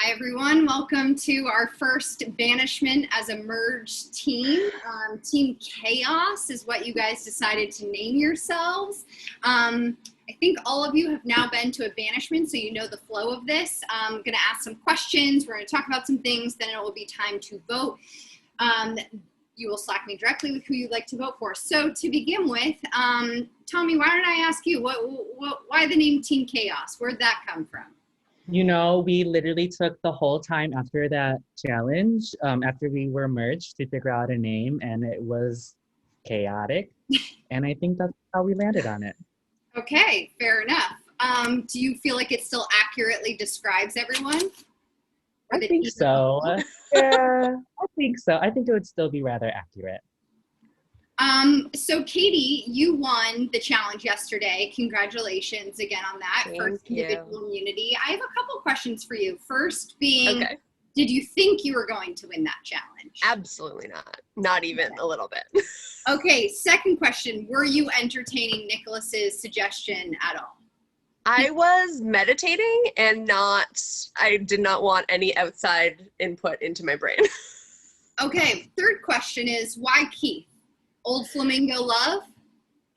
Hi everyone, welcome to our first Banishment as a merged team. Team Chaos is what you guys decided to name yourselves. I think all of you have now been to a Banishment, so you know the flow of this. I'm going to ask some questions, we're going to talk about some things, then it will be time to vote. You will Slack me directly with who you'd like to vote for. So to begin with, Tommy, why don't I ask you, why the name Team Chaos? Where'd that come from? You know, we literally took the whole time after that challenge, after we were merged, to figure out a name, and it was chaotic. And I think that's how we landed on it. Okay, fair enough. Do you feel like it still accurately describes everyone? I think so. Yeah, I think so. I think it would still be rather accurate. So Katie, you won the challenge yesterday. Congratulations again on that. First individual immunity. I have a couple questions for you. First being, did you think you were going to win that challenge? Absolutely not. Not even a little bit. Okay, second question. Were you entertaining Nicholas's suggestion at all? I was meditating and I did not want any outside input into my brain. Okay, third question is, why Keith? Old Flamingo love?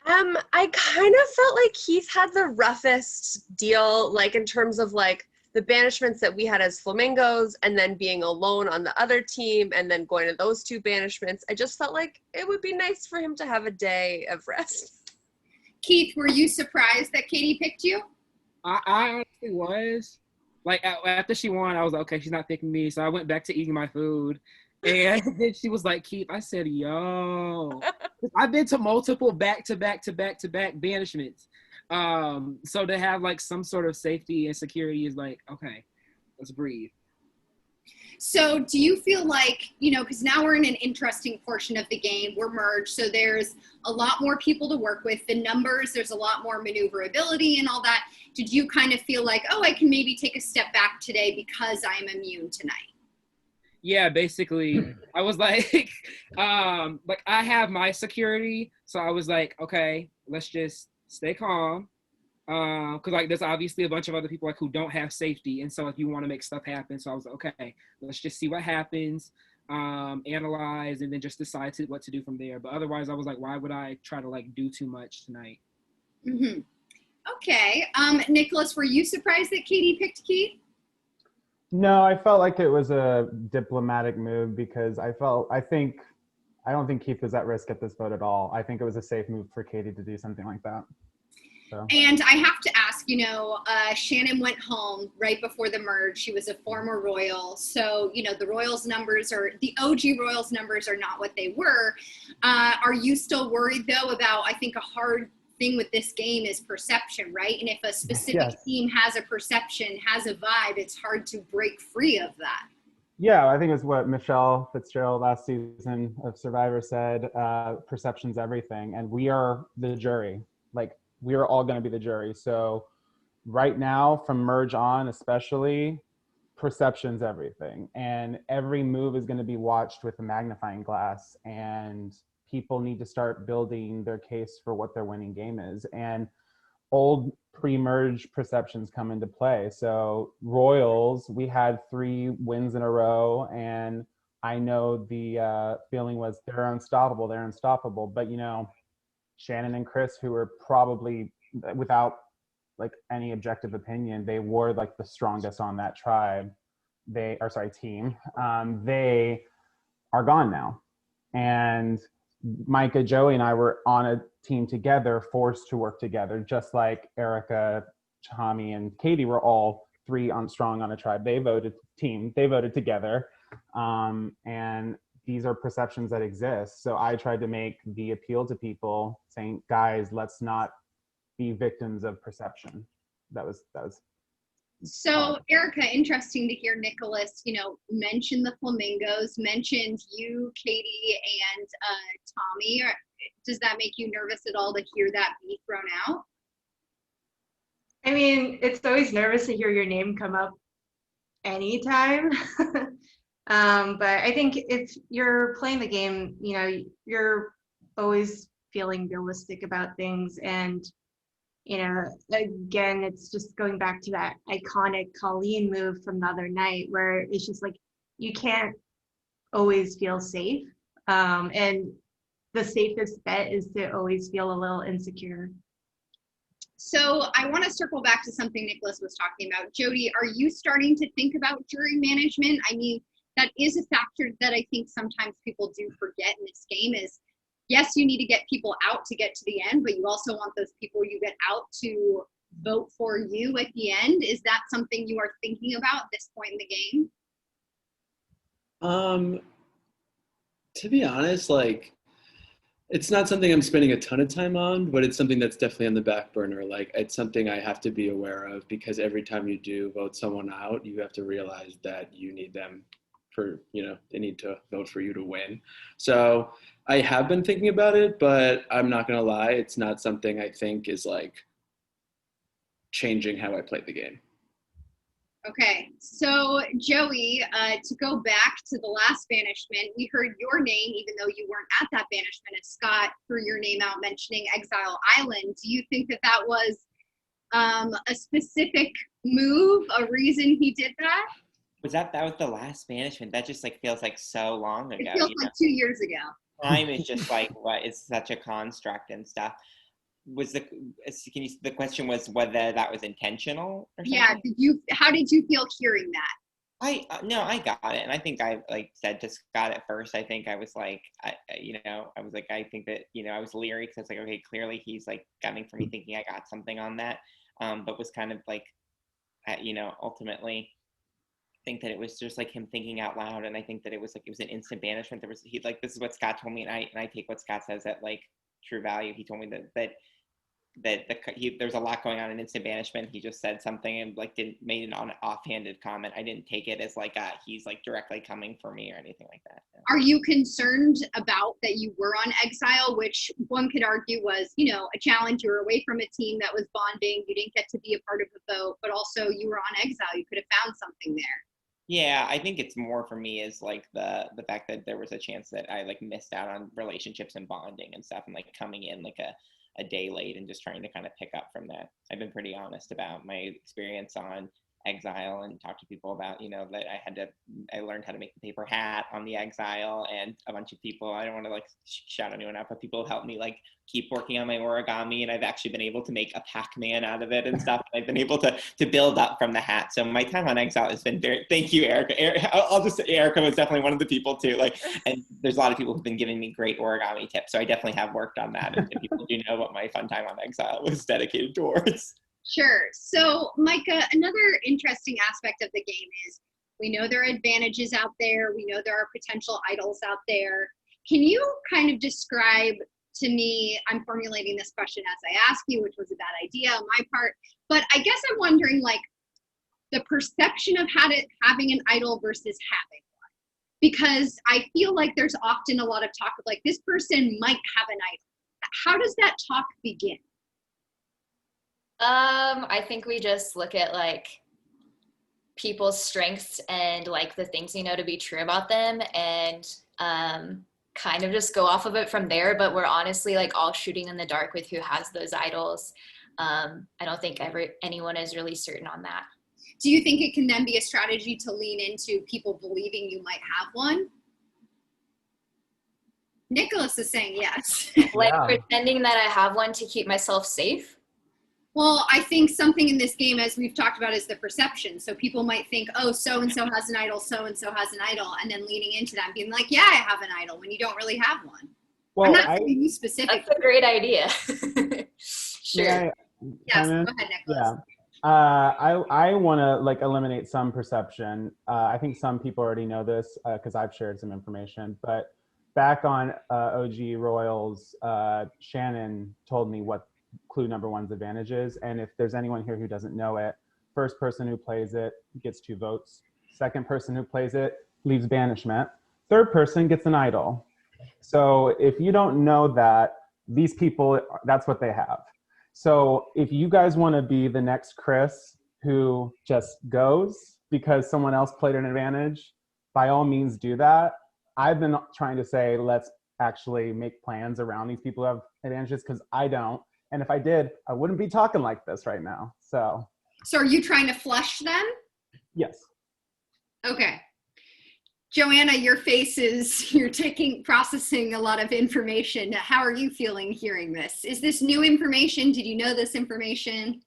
I kind of felt like Keith had the roughest deal, like in terms of like the banishments that we had as flamingos and then being alone on the other team and then going to those two banishments. I just felt like it would be nice for him to have a day of rest. Keith, were you surprised that Katie picked you? I honestly was. Like, after she won, I was like, okay, she's not picking me. So I went back to eating my food. And then she was like, Keith, I said, yo. I've been to multiple back-to-back banishments. So to have, like, some sort of safety and security is like, okay, let's breathe. So do you feel like, you know, because now we're in an interesting portion of the game, we're merged, so there's a lot more people to work with, the numbers, there's a lot more maneuverability and all that. Did you kind of feel like, oh, I can maybe take a step back today because I am immune tonight? Yeah, basically, I was like, I have my security, so I was like, okay, let's just stay calm. Because like there's obviously a bunch of other people like who don't have safety, and so if you want to make stuff happen, so I was like, okay, let's just see what happens, analyze, and then just decide what to do from there. But otherwise, I was like, why would I try to like do too much tonight? Mm-hmm. Okay, Nicholas, were you surprised that Katie picked Keith? No, I felt like it was a diplomatic move because I don't think Keith was at risk at this vote at all. I think it was a safe move for Katie to do something like that. So. And I have to ask, you know, Shannon went home right before the merge. She was a former Royal. So, you know, the OG Royals numbers are not what they were. Are you still worried, though, about, I think a hard thing with this game is perception, right? And if a specific team has a perception, has a vibe, it's hard to break free of that. Yeah, I think it's what Michelle Fitzgerald last season of Survivor said, perception's everything. And we are the jury. Like, we are all going to be the jury. So right now, from merge on especially, perception's everything. And every move is going to be watched with a magnifying glass. And people need to start building their case for what their winning game is. And old pre-merge perceptions come into play. So Royals, we had 3 wins in a row, and I know the feeling was they're unstoppable. But, you know, Shannon and Chris, who were probably, without like any objective opinion, they were like the strongest on that team. They are gone now. And Micah, Joey, and I were on a team together, forced to work together, just like Erica, Tommy, and Katie were all 3 strong on a tribe. They voted together. And these are perceptions that exist. So I tried to make the appeal to people saying, guys, let's not be victims of perception. That was. So Erica, interesting to hear Nicholas, you know, mention the Flamingos, mentioned you, Katie, and Tommy. Does that make you nervous at all to hear that be thrown out? I mean, it's always nervous to hear your name come up anytime. But I think if you're playing the game, you know, you're always feeling realistic about things, and you know, again, it's just going back to that iconic Colleen move from the other night where it's just like, you can't always feel safe. And the safest bet is to always feel a little insecure. So I want to circle back to something Nicholas was talking about. Jody, are you starting to think about jury management? I mean, that is a factor that I think sometimes people do forget in this game is, yes, you need to get people out to get to the end, but you also want those people you get out to vote for you at the end. Is that something you are thinking about at this point in the game? To be honest, like, it's not something I'm spending a ton of time on, but it's something that's definitely on the back burner. Like, it's something I have to be aware of because every time you do vote someone out, you have to realize that you need them for, they need to vote for you to win. So I have been thinking about it, but I'm not going to lie. It's not something I think is like changing how I play the game. Okay, so Joey, to go back to the last banishment, we heard your name, even though you weren't at that banishment, as Scott threw your name out mentioning Exile Island. Do you think that that was a specific move, a reason he did that? That was the last banishment? That just like feels like so long ago. It feels like 2 years ago. Time is just like what is such a construct and stuff. The question was whether that was intentional or something? Yeah, how did you feel hearing that? No, I got it, and I think I said to Scott at first. I think I was like, I think that I was leery because I was like, okay, clearly he's like gunning for me, thinking I got something on that, but was kind of like, ultimately, I think that it was just like him thinking out loud, and I think that it was an instant banishment. This is what Scott told me, and I take what Scott says at like true value. He told me that there's a lot going on in instant banishment. He just said something and like made an offhanded comment. I didn't take it as like he's like directly coming for me or anything like that. No. Are you concerned about that you were on exile, which one could argue was, a challenge? You were away from a team that was bonding. You didn't get to be a part of a vote, but also you were on exile. You could have found something there. Yeah, I think it's more for me is like the fact that there was a chance that I like missed out on relationships and bonding and stuff, and like coming in like a day late and just trying to kind of pick up from that. I've been pretty honest about my experience on exile and talk to people about, that I learned how to make the paper hat on the exile, and a bunch of people, I don't want to like shout anyone out, but people have helped me like keep working on my origami, and I've actually been able to make a Pac-Man out of it and stuff. I've been able to build up from the hat. So my time on exile has been thank you, Erica. I'll just say Erica was definitely one of the people too. Like, and there's a lot of people who've been giving me great origami tips. So I definitely have worked on that. And people do know what my fun time on exile was dedicated towards. Sure. So, Micah, another interesting aspect of the game is we know there are advantages out there. We know there are potential idols out there. Can you kind of describe to me, I'm formulating this question as I ask you, which was a bad idea on my part, but I guess I'm wondering, like, the perception of having an idol versus having one. Because I feel like there's often a lot of talk of, like, this person might have an idol. How does that talk begin? I think we just look at like people's strengths and like the things to be true about them, and kind of just go off of it from there. But we're honestly like all shooting in the dark with who has those idols. I don't think anyone is really certain on that. Do you think it can then be a strategy to lean into people believing you might have one? Nicholas is saying yes. Like pretending that I have one to keep myself safe? Well, I think something in this game, as we've talked about, is the perception. So people might think, oh, so-and-so has an idol, so-and-so has an idol, and then leaning into that and being like, yeah, I have an idol, when you don't really have one. Well, I'm not saying you specifically. That's a great idea. Sure. Yes, go ahead, Nicholas. Yeah. I want to like eliminate some perception. I think some people already know this because I've shared some information, but back on OG Royals, Shannon told me what clue number one's advantage is, and if there's anyone here who doesn't know it, first person who plays it gets 2 votes. Second person who plays it leaves banishment. Third person gets an idol. So if you don't know that, these people, that's what they have. So if you guys want to be the next Chris who just goes because someone else played an advantage, by all means do that. I've been trying to say, let's actually make plans around these people who have advantages, because I don't. And if I did, I wouldn't be talking like this right now. So are you trying to flush them? yes. Okay. Joanna, your face is, you're processing a lot of information. How are you feeling hearing this? Is this new information? Did you know this information?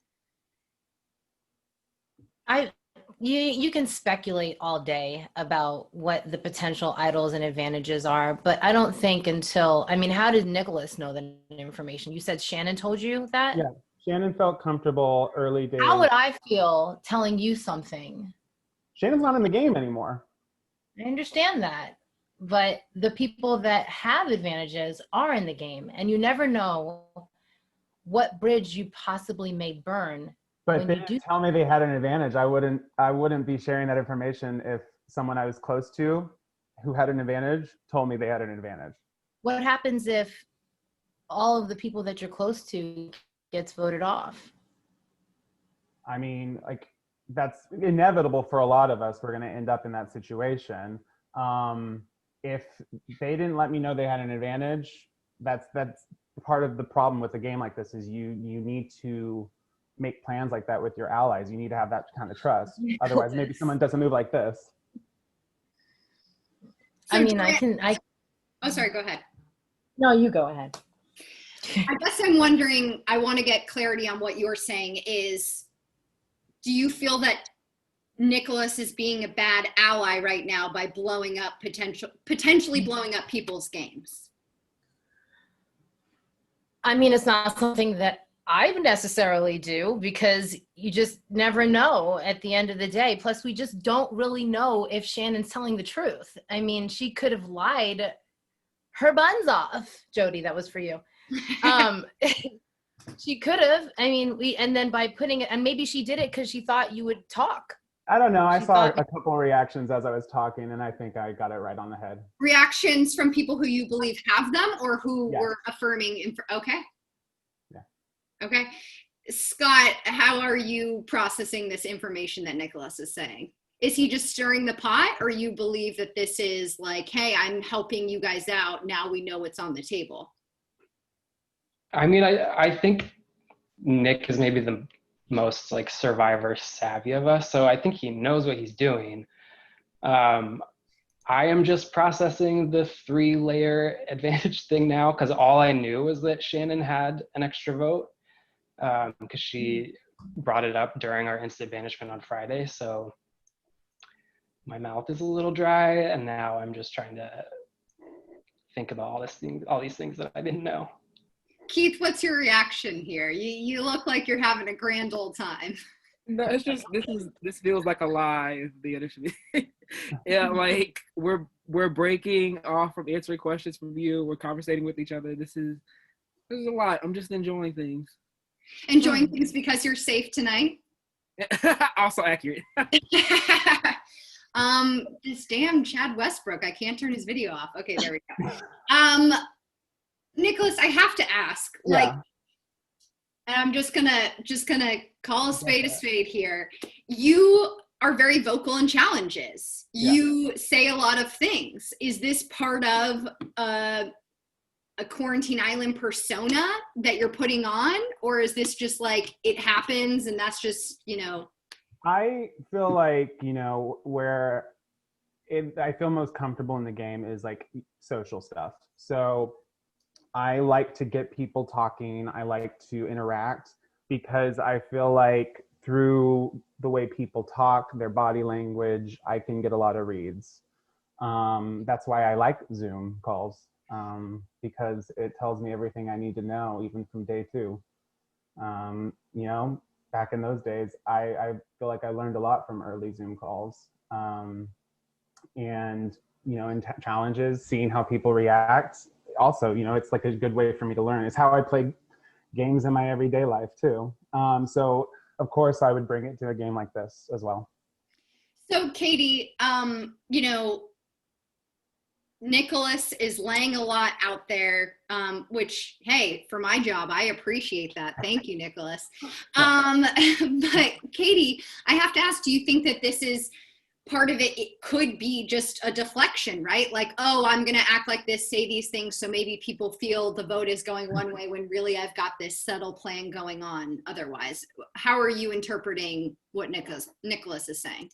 You can speculate all day about what the potential idols and advantages are, but I don't think how did Nicholas know the information? You said Shannon told you that? Yeah, Shannon felt comfortable early days. How would I feel telling you something? Shannon's not in the game anymore. I understand that, but the people that have advantages are in the game, and you never know what bridge you possibly may burn. But if they didn't tell me they had an advantage, I wouldn't be sharing that information if someone I was close to who had an advantage told me they had an advantage. What happens if all of the people that you're close to gets voted off? I mean, like, that's inevitable for a lot of us. We're going to end up in that situation. If they didn't let me know they had an advantage, that's part of the problem with a game like this is you need to make plans like that with your allies. You need to have that kind of trust. Otherwise, maybe someone does a move like this. So Oh, sorry, go ahead. No, you go ahead. I guess I'm wondering, I want to get clarity on what you're saying is, do you feel that Nicholas is being a bad ally right now by potentially blowing up people's games? I mean, it's not something that I would necessarily do because you just never know at the end of the day. Plus, we just don't really know if Shannon's telling the truth. I mean, she could have lied her buns off. Jody, that was for you. She could have. I mean, and then by putting it, and maybe she did it because she thought you would talk. I don't know. I saw a couple of reactions as I was talking, and I think I got it right on the head. Reactions from people who you believe have them or who were affirming. Okay. Yeah. Okay. Scott, how are you processing this information that Nicholas is saying? Is he just stirring the pot, or you believe that this is like, hey, I'm helping you guys out. Now we know what's on the table? I mean, I think Nick is maybe the most like survivor savvy of us. So I think he knows what he's doing. I am just processing the 3-layer advantage thing now because all I knew was that Shannon had an extra vote because she brought it up during our instant banishment on Friday. So my mouth is a little dry and now I'm just trying to think about all these things that I didn't know. Keith, what's your reaction here? You look like you're having a grand old time. No, it's just this feels like a lie. The initiative, yeah, like we're breaking off from answering questions from you. We're conversating with each other. This is a lot. I'm just enjoying things. Enjoying things because you're safe tonight. Also accurate. This damn Chad Westbrook. I can't turn his video off. Okay, there we go. Nicholas, I have to ask, like, and I'm just gonna call a spade here. You are very vocal in challenges. You say a lot of things. Is this part of a Quarantine Island persona that you're putting on, or is this just like it happens and that's just, you know? I feel like, you know, where I feel most comfortable in the game is like social stuff. So I like to get people talking. I like to interact because I feel like through the way people talk, their body language, I can get a lot of reads. That's why I like Zoom calls because it tells me everything I need to know, even from day 2. You know, back in those days, I feel like I learned a lot from early Zoom calls. And, you know, in challenges, seeing how people react. Also, you know, it's like a good way for me to learn. It's how I play games in my everyday life too. So of course I would bring it to a game like this as well. So Katie, you know, Nicholas is laying a lot out there, which, hey, for my job, I appreciate that. Thank you, Nicholas. But Katie, I have to ask, do you think that this is part of it could be just a deflection, right? Like, oh, I'm going to act like this, say these things, so maybe people feel the vote is going one way when really I've got this subtle plan going on otherwise. How are you interpreting what Nicholas is saying?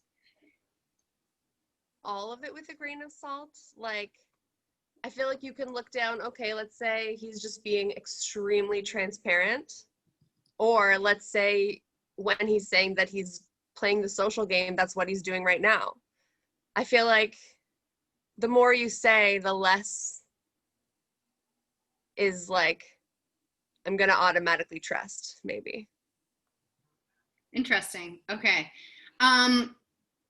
All of it with a grain of salt. Like, I feel like you can look down, okay, let's say he's just being extremely transparent. Or let's say when he's saying that he's playing the social game, that's what he's doing right now. I feel like the more you say, the less is like, I'm going to automatically trust, maybe. Interesting. Okay.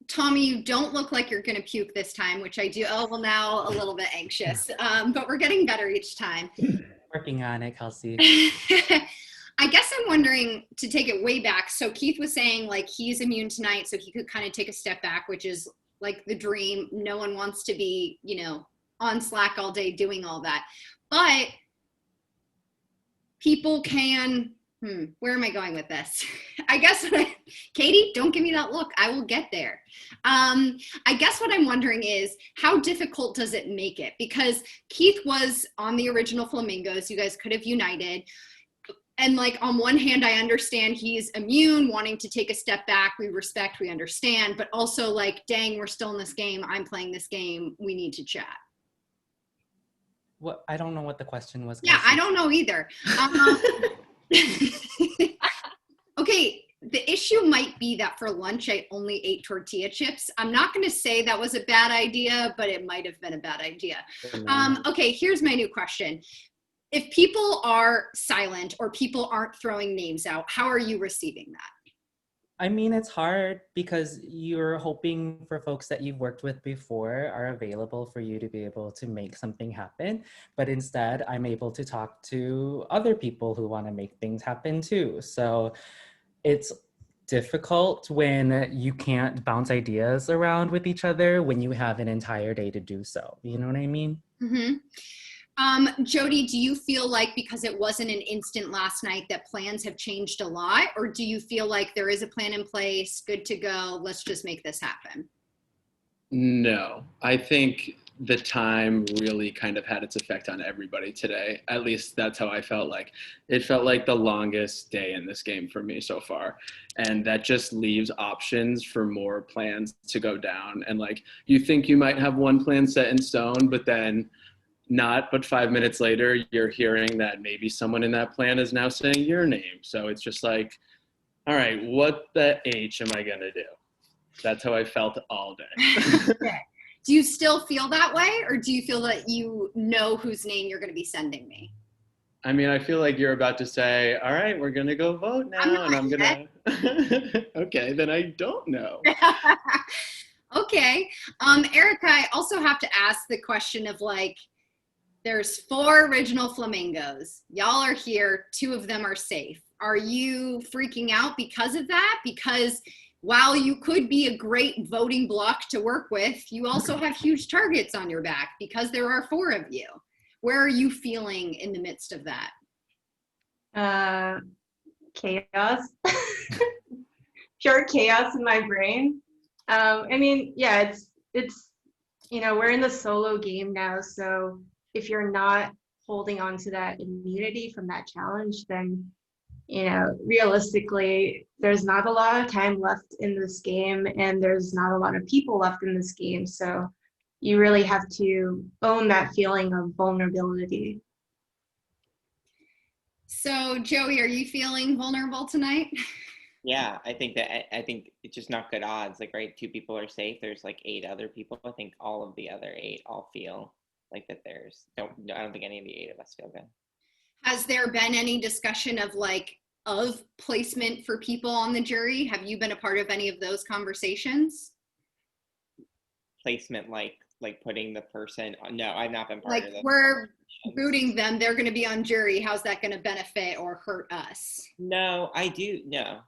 Tommy, you don't look like you're going to puke this time, which I do. Oh, well, now a little bit anxious, but we're getting better each time. Working on it, Kelsey. I guess I'm wondering, to take it way back, so Keith was saying like he's immune tonight, so he could kind of take a step back, which is like the dream. No one wants to be, you know, on Slack all day doing all that. But people can, where am I going with this? I guess, Katie, don't give me that look. I will get there. I guess what I'm wondering is, how difficult does it make it? Because Keith was on the original Flamingos. You guys could have united. And like, on one hand, I understand he's immune, wanting to take a step back. We respect, we understand, but also like, dang, we're still in this game. I'm playing this game. We need to chat. What? I don't know what the question was. Yeah, Kelsey. I don't know either. Okay, the issue might be that for lunch, I only ate tortilla chips. I'm not going to say that was a bad idea, but it might have been a bad idea. Okay, here's my new question. If people are silent or people aren't throwing names out, how are you receiving that? I mean, it's hard because you're hoping for folks that you've worked with before are available for you to be able to make something happen. But instead, I'm able to talk to other people who want to make things happen too. So it's difficult when you can't bounce ideas around with each other when you have an entire day to do so. You know what I mean? Mm-hmm. Jody, do you feel like because it wasn't an instant last night that plans have changed a lot? Or do you feel like there is a plan in place, good to go, let's just make this happen? No, I think the time really kind of had its effect on everybody today. At least that's how I felt like. It felt like the longest day in this game for me so far. And that just leaves options for more plans to go down. And like, you think you might have one plan set in stone, but then not, but 5 minutes later, you're hearing that maybe someone in that plan is now saying your name. So it's just like, all right, what the H am I gonna do? That's how I felt all day. Okay. Do you still feel that way? Or do you feel that you know whose name you're gonna be sending me? I mean, I feel like you're about to say, all right, we're gonna go vote now. And I'm gonna, okay, then I don't know. Okay. Erica, I also have to ask the question of like, there's 4 original Flamingos. Y'all are here. 2 of them are safe. Are you freaking out because of that? Because while you could be a great voting block to work with, you also have huge targets on your back because there are 4 of you. Where are you feeling in the midst of that? Chaos. Pure chaos in my brain. I mean, yeah, it's you know, we're in the solo game now, so if you're not holding on to that immunity from that challenge, then, you know, realistically, there's not a lot of time left in this game and there's not a lot of people left in this game. So you really have to own that feeling of vulnerability. So Joey, are you feeling vulnerable tonight? Yeah, I think it's just not good odds. Like, right, 2 people are safe. There's like 8 other people. I think all of the other 8 all feel like that I don't think any of the 8 of us feel good. Has there been any discussion of placement for people on the jury? Have you been a part of any of those conversations? Placement, like putting the person on? No, I've not been part of that. We're booting them, they're going to be on jury. How's that going to benefit or hurt us? No, I do. No,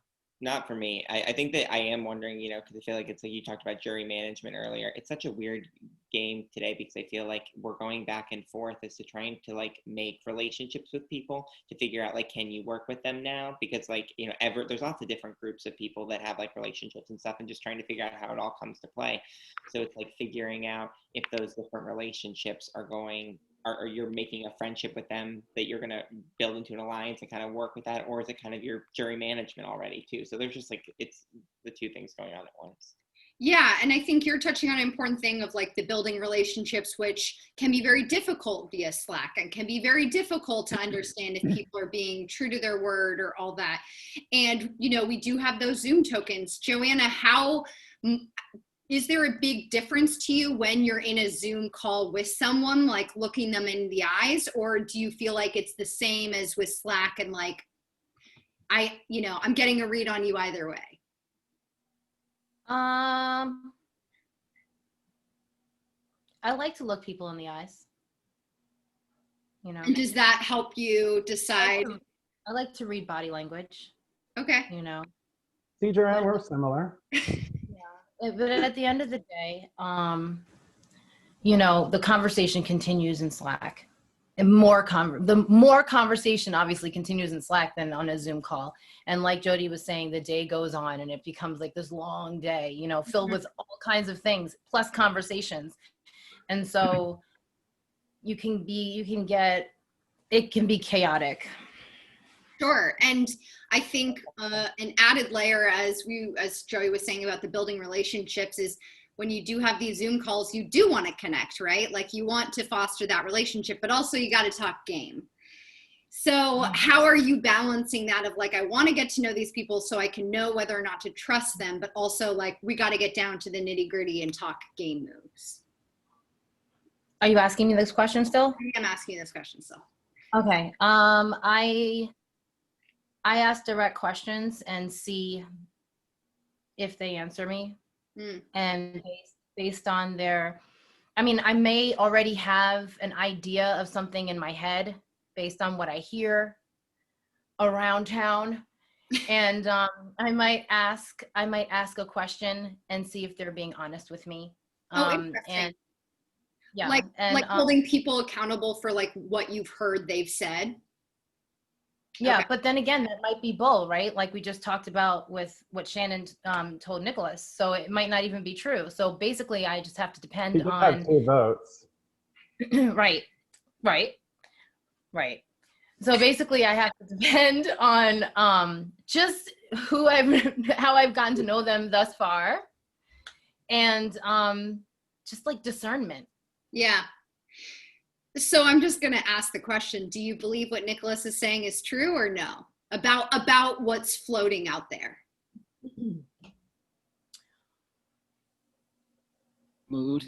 Not for me. I think that I am wondering, you know, because I feel like it's like you talked about jury management earlier. It's such a weird game today because I feel like we're going back and forth as to trying to like make relationships with people to figure out like, can you work with them now? Because like, you know, there's lots of different groups of people that have like relationships and stuff and just trying to figure out how it all comes to play. So it's like figuring out if those different relationships are going or you're making a friendship with them that you're going to build into an alliance and kind of work with that, or is it kind of your jury management already too? So there's just like, it's the two things going on at once. Yeah, and I think you're touching on an important thing of like the building relationships, which can be very difficult via Slack and can be very difficult to understand if people are being true to their word or all that. And, you know, we do have those Zoom tokens. Joanna, is there a big difference to you when you're in a Zoom call with someone, like looking them in the eyes, or do you feel like it's the same as with Slack and like, I'm getting a read on you either way? I like to look people in the eyes. You know. And does that help you decide? I like to read body language. Okay. You know. See, Joanna, we're similar. But at the end of the day, you know, the conversation continues in Slack. And the more conversation obviously continues in Slack than on a Zoom call. And like Jody was saying, the day goes on and it becomes like this long day, you know, filled with all kinds of things, plus conversations. And so it can be chaotic. Sure. And I think an added layer, as Joey was saying about the building relationships, is when you do have these Zoom calls, you do want to connect, right? Like you want to foster that relationship, but also you got to talk game. So how are you balancing that of like, I want to get to know these people so I can know whether or not to trust them, but also like, we got to get down to the nitty gritty and talk game moves. Are you asking me this question still? I'm asking you this question still. Okay. I ask direct questions and see if they answer me. And based on I may already have an idea of something in my head based on what I hear around town. And I might ask a question and see if they're being honest with me. Interesting. And yeah, like holding people accountable for like what you've heard they've said. Yeah, okay. But then again, that might be bull, right? Like we just talked about with what Shannon told Nicholas. So it might not even be true. So basically, I just have to depend on. Have 2 votes. Right. So basically, I have to depend on just how I've gotten to know them thus far, and just like discernment. Yeah. So I'm just going to ask the question, do you believe what Nicholas is saying is true or no? About what's floating out there? Mood.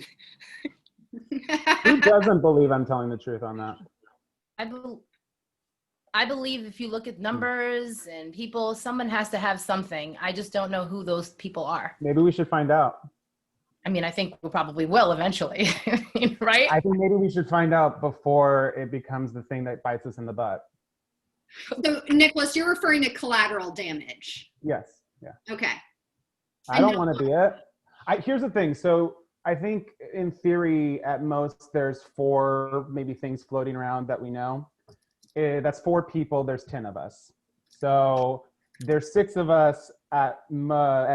Who doesn't believe I'm telling the truth on that? I believe if you look at numbers and people, someone has to have something. I just don't know who those people are. Maybe we should find out. I mean, I think we probably will eventually, right? I think maybe we should find out before it becomes the thing that bites us in the butt. So, Nicholas, you're referring to collateral damage. Yes. Yeah. Okay. I don't want to be it. Here's the thing. So I think in theory, at most, there's 4 maybe things floating around that we know. That's 4 people. There's 10 of us. So there's 6 of us at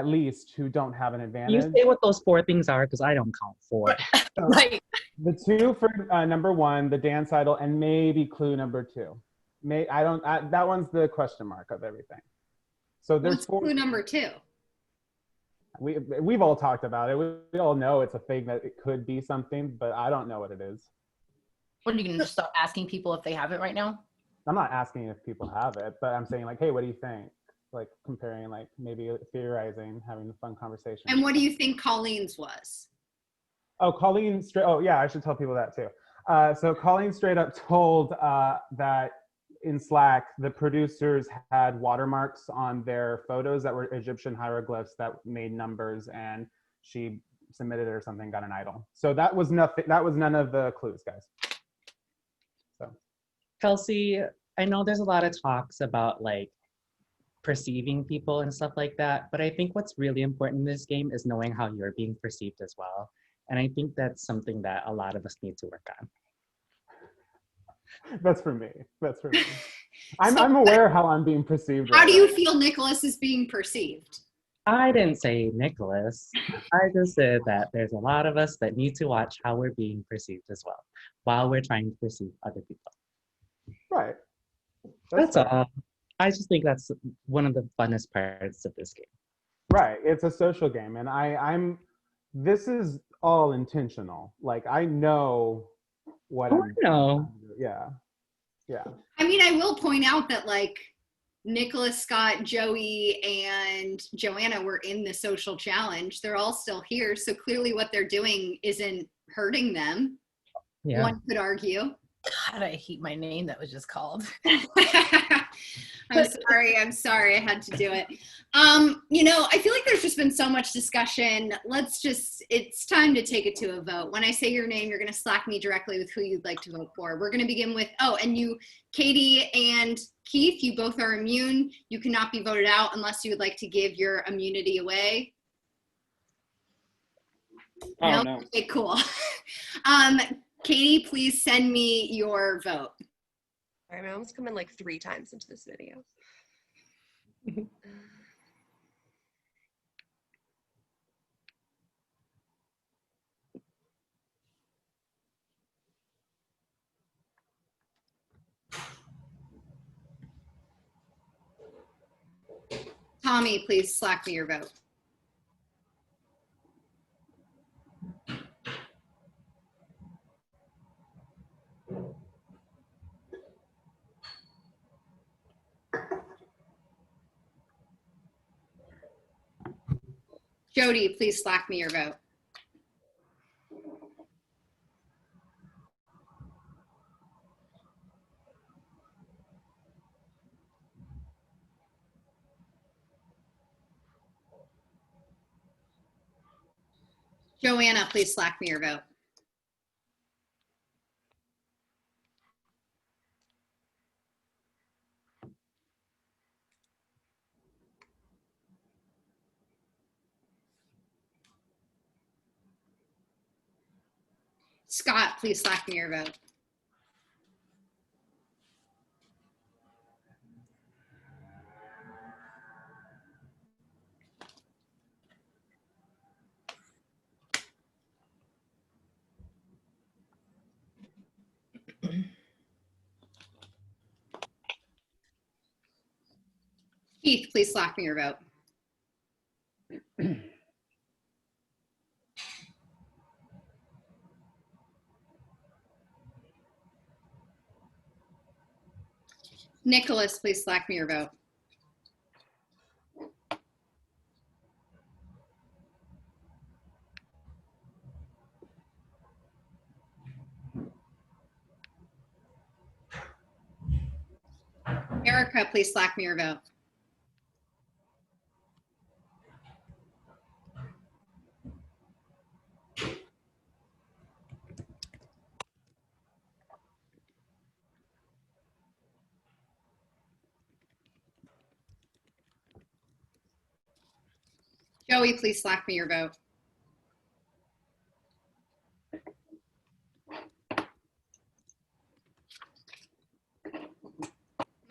least who don't have an advantage. You say what those 4 things are because I don't count 4. So right. The 2 for number 1, the dance idol, and maybe clue number 2. That one's the question mark of everything. So there's 4. Clue number 2. We've all talked about it. We all know it's a thing that it could be something, but I don't know what it is. What are you going to just start asking people if they have it right now? I'm not asking if people have it, but I'm saying like, hey, what do you think? Like comparing, like maybe theorizing, having a fun conversation. And what do you think Colleen's was? Oh, Colleen yeah, I should tell people that too. So Colleen straight up told that in Slack, the producers had watermarks on their photos that were Egyptian hieroglyphs that made numbers, and she submitted it or something, got an idol. So that was nothing. That was none of the clues, guys. So, Kelsey, I know there's a lot of talks about like perceiving people and stuff like that. But I think what's really important in this game is knowing how you're being perceived as well. And I think that's something that a lot of us need to work on. That's for me. That's for me. I'm aware how I'm being perceived. How right do you now. feel Nicholas is being perceived? I didn't say Nicholas. I just said that there's a lot of us that need to watch how we're being perceived as well while we're trying to perceive other people. Right. That's fair. all. I just think that's one of the funnest parts of this game. Right. It's a social game, and I'm. This is all intentional. Like I know what Oh, I'm. no. Yeah. Yeah. I mean, I will point out that like Nicholas, Scott, Joey, and Joanna were in the social challenge. They're all still here. So clearly what they're doing isn't hurting them. Yeah. One could argue. God, I hate my name that was just called. I'm sorry I had to do it. You know, I feel like there's just been so much discussion. It's time to take it to a vote. When I say your name, you're going to Slack me directly with who you'd like to vote for. We're going to begin with, and you, Katie and Keith, you both are immune. You cannot be voted out unless you would like to give your immunity away. Oh, no. Okay, cool. Katie, please send me your vote. All right, my mom's come in like 3 times into this video. Tommy, please Slack me your vote. Jody, please Slack me your vote. Joanna, please Slack me your vote. Scott, please Slack me your vote. Keith, please Slack me your vote. Nicholas, please Slack me your vote. Erica, please Slack me your vote. Joey, please Slack me your vote.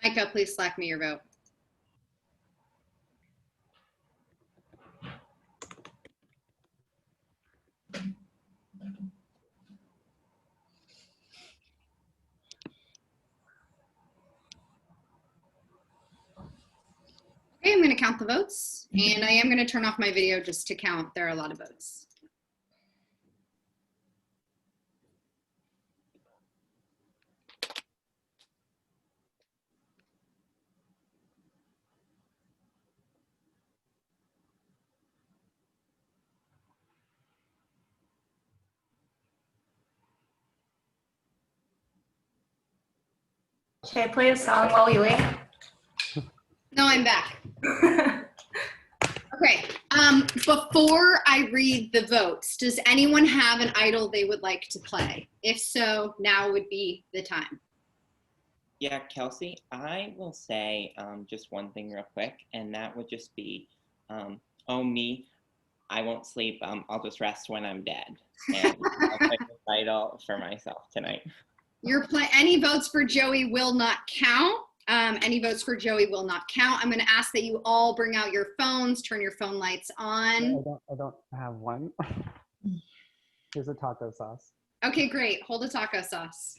Micah, please Slack me your vote. Okay, I'm going to count the votes, and I am going to turn off my video just to count. There are a lot of votes. Should I play a song while we wait? No, I'm back. Okay, before I read the votes, does anyone have an idol they would like to play? If so, now would be the time. Yeah, Kelsey, I will say just one thing real quick, and that would just be, oh me, I won't sleep. I'll just rest when I'm dead. And I'll play the title for myself tonight. Any votes for Joey will not count. Any votes for Joey will not count. I'm going to ask that you all bring out your phones, turn your phone lights on. I don't have one. Here's a taco sauce. Okay, great. Hold the taco sauce.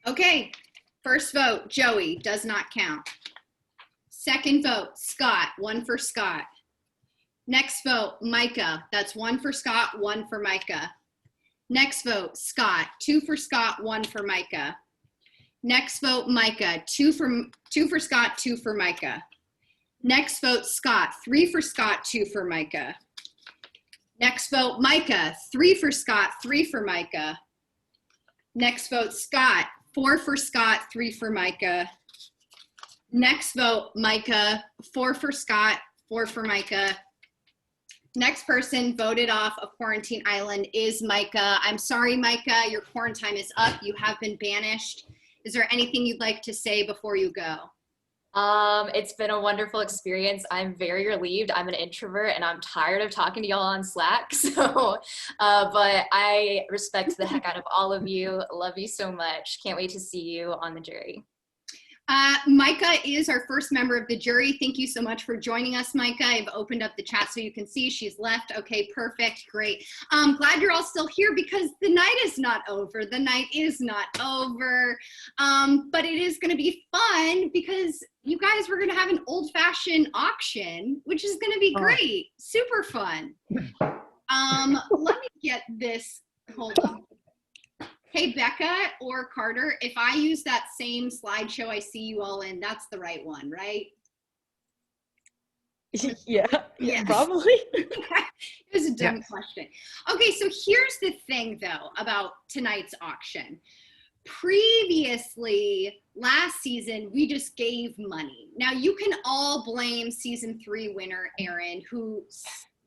Okay, first vote, Joey, does not count. Second vote, Scott, 1 for Scott. Next vote, Micah, that's 1 for Scott, 1 for Micah. Next vote, Scott, 2 for Scott, 1 for Micah. Next vote, Micah, 2 for Scott, 2 for Micah. Next vote, Scott, 3 for Scott, 2 for Micah. Next vote, Micah, 3 for Scott, 3 for Micah. Next vote, Scott, 4 for Scott, 3 for Micah. Next vote, Micah, 4 for Scott, 4 for Micah. Next person voted off of Quarantine Island is Micah. I'm sorry, Micah, your quarantine is up. You have been banished. Is there anything you'd like to say before you go? It's been a wonderful experience. I'm very relieved. I'm an introvert and I'm tired of talking to y'all on Slack. So, but I respect the heck out of all of you. Love you so much. Can't wait to see you on the jury. Micah is our first member of the jury. Thank you so much for joining us, Micah. I've opened up the chat so you can see she's left. Okay, perfect, great. Glad you're all still here because the night is not over. The night is not over, but it is gonna be fun because you guys were gonna have an old-fashioned auction, which is gonna be great, super fun. Let me get this, hold on. Hey, Becca or Carter, if I use that same slideshow I see you all in, that's the right one, right? Yeah, Yes. probably. It was a dumb question. Okay, so here's the thing, though, about tonight's auction. Previously, last season, we just gave money. Now, you can all blame season 3 winner, Erin, who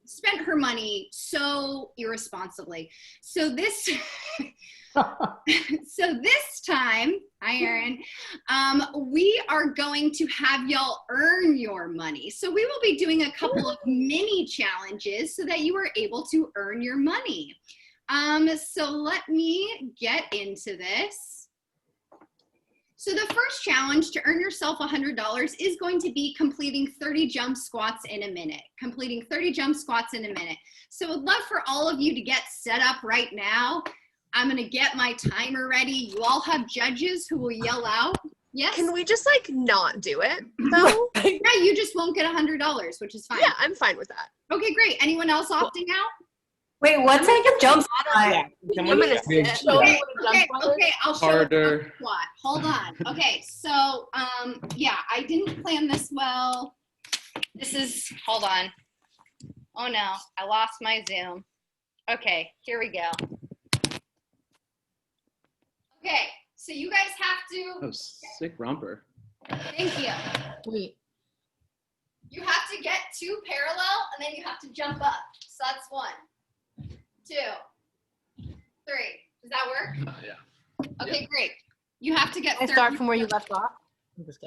spent her money so irresponsibly. So this... So this time, hi Erin, we are going to have y'all earn your money. So we will be doing a couple of mini challenges so that you are able to earn your money. So let me get into this. So the first challenge to earn yourself $100 is going to be completing 30 jump squats in a minute. Completing 30 jump squats in a minute. So I'd love for all of you to get set up right now. I'm gonna get my timer ready. You all have judges who will yell out. Yes? Can we just like not do it though? Yeah, you just won't get $100, which is fine. Yeah, I'm fine with that. Okay, great. Anyone else opting out? Wait, what's like a jump Yeah, I'm gonna sit. Okay, I'll show you Harder. the squat. Hold on. Okay, so yeah, I didn't plan this well. This is, hold on. Oh no, I lost my Zoom. Okay, here we go. Okay, so you guys have to. Oh, sick romper. Thank you. Wait. You have to get 2 parallel, and then you have to jump up. So that's 1, 2, 3. Does that work? Yeah. Okay, great. You have to get I 30, start from where you left off.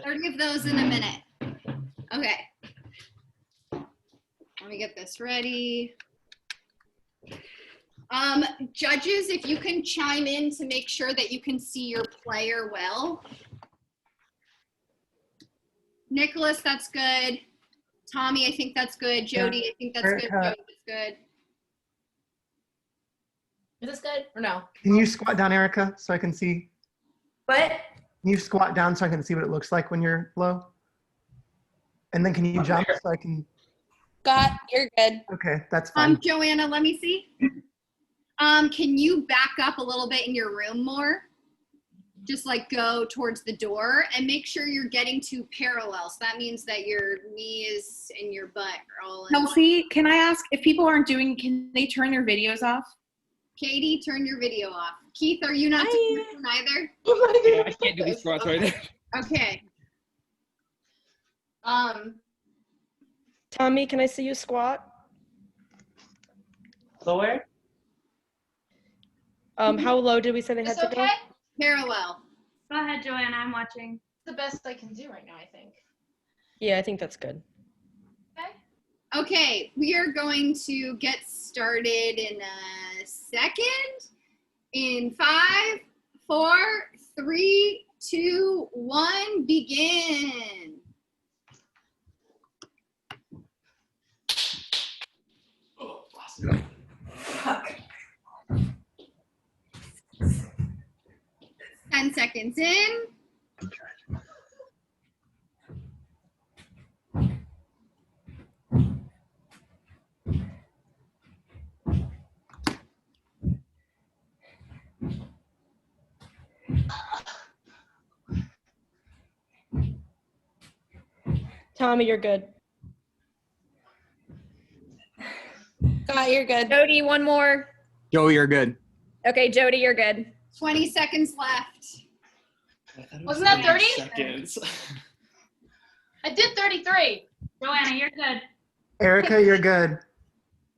30 of those in a minute. Okay. Let me get this ready. Judges, if you can chime in to make sure that you can see your player well. Nicholas, that's good. Tommy, I think that's good. Jody, I think that's good. Joe, that's good. Is this good or no? Can you squat down, Erica, so I can see? What? Can you squat down so I can see what it looks like when you're low? And then can you jump so I can? Scott, you're good. Okay, that's fine. Joanna, let me see. Can you back up a little bit in your room more? Just like go towards the door and make sure you're getting to parallel. So that means that your knees and your butt are all in. Kelsey, can I ask if people aren't doing, can they turn their videos off? Katie, turn your video off. Keith, are you not doing this one either? Yeah, I can't do these squats right now. Okay. Tommy, can I see you squat? Lower? How low did we say they had to go? Parallel. Go ahead, Joanna. I'm watching. The best I can do right now, I think. Yeah, I think that's good. Okay, we are going to get started in a second. In 5, 4, 3, 2, 1, begin. Fuck. 10 seconds in. Tommy, you're good. Scott, you're good. Jody, one more. Joe, you're good. Okay, Jody, you're good. 20 seconds left. Wasn't that 30? Seconds. I did 33. Joanna, you're good. Erica, you're good.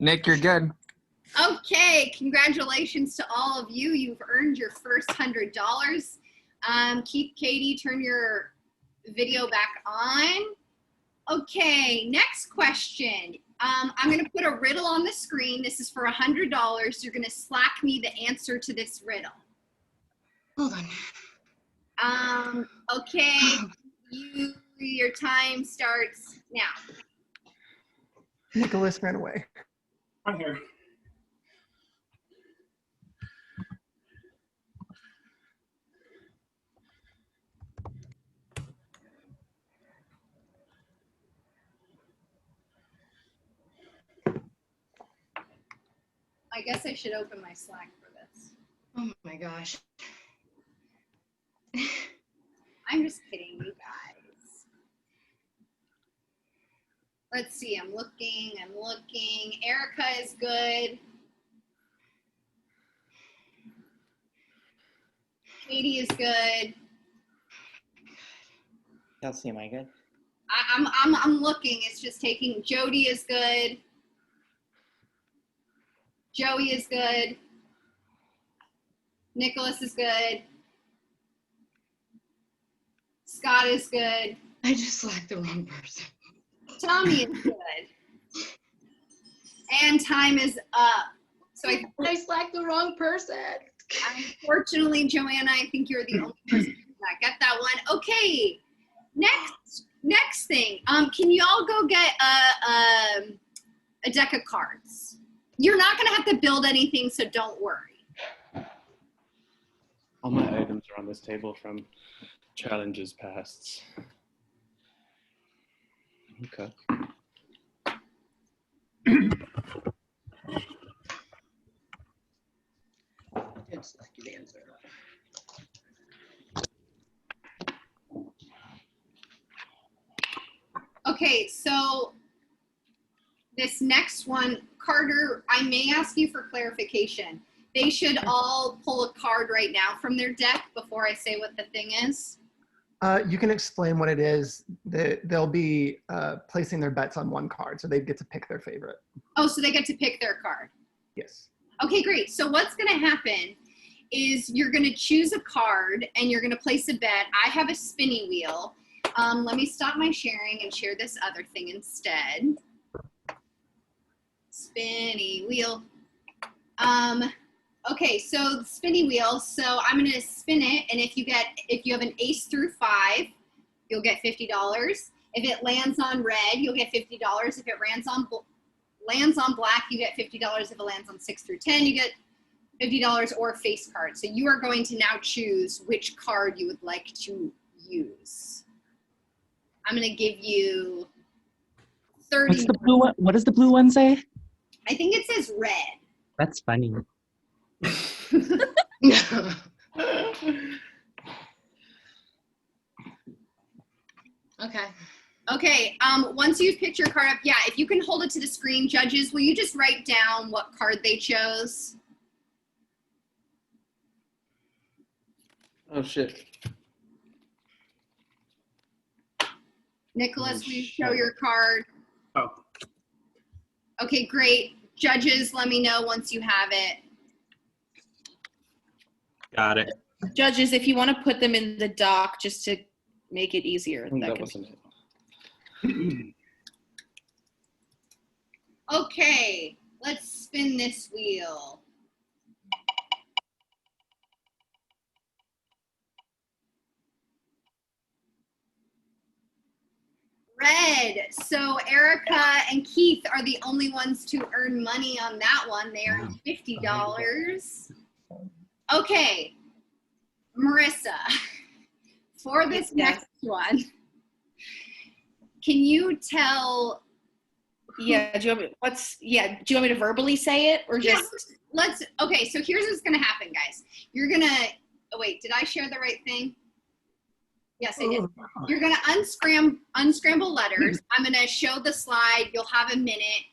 Nick, you're good. Okay, congratulations to all of you. You've earned your first $100. Keith, Katie, turn your video back on. Okay, next question. I'm going to put a riddle on the screen. This is for $100. You're going to Slack me the answer to this riddle. Hold on. Okay, your time starts now. Nicholas ran away. I'm here. I guess I should open my Slack for this. Oh my gosh. I'm just kidding, you guys. Let's see, I'm looking. Erica is good. Katie is good. Kelsey, am I good? I'm looking. It's just taking. Jody is good. Joey is good. Nicholas is good. Scott is good. I just slacked the wrong person. Tommy is good. And time is up. So I slacked the wrong person. Unfortunately, Joanna, I think you're the only person that got that one. Okay. Next thing. Can you all go get a deck of cards? You're not gonna have to build anything, so don't worry. All my items are on this table from challenges past. Okay. It's like the answer. Okay, so this next one, Carter, I may ask you for clarification. They should all pull a card right now from their deck before I say what the thing is. You can explain what it is. They'll be placing their bets on one card, so they get to pick their favorite. Oh, so they get to pick their card. Yes. Okay, great. So what's going to happen is you're going to choose a card and you're going to place a bet. I have a spinny wheel. Let me stop my sharing and share this other thing instead. Spinny wheel. Okay, so the spinny wheel. So I'm going to spin it, and if you have an ace through 5, you'll get $50. If it lands on red, you'll get $50. If it lands on black, you get $50. If it lands on 6 through 10, you get $50 or face card. So you are going to now choose which card you would like to use. I'm going to give you 30. What's the blue one? What does the blue one say? I think it says red. That's funny. Okay. Okay, once you've picked your card up, yeah, if you can hold it to the screen, judges, will you just write down what card they chose? Oh, shit. Nicholas, will you show your card? Oh. Okay, great. Judges, let me know once you have it. Got it. Judges, if you want to put them in the doc just to make it easier. That That wasn't could... it. Okay, let's spin this wheel. Red. So Erica and Keith are the only ones to earn money on that one. They earned $50. Okay, Marissa, for this next one, can you tell? Yeah. Do you want me, do you want me to verbally say it or just? Okay, so here's what's gonna happen, guys. You're gonna, oh wait, did I share the right thing? Yes, I did. You're gonna unscramble letters. I'm gonna show the slide. You'll have a minute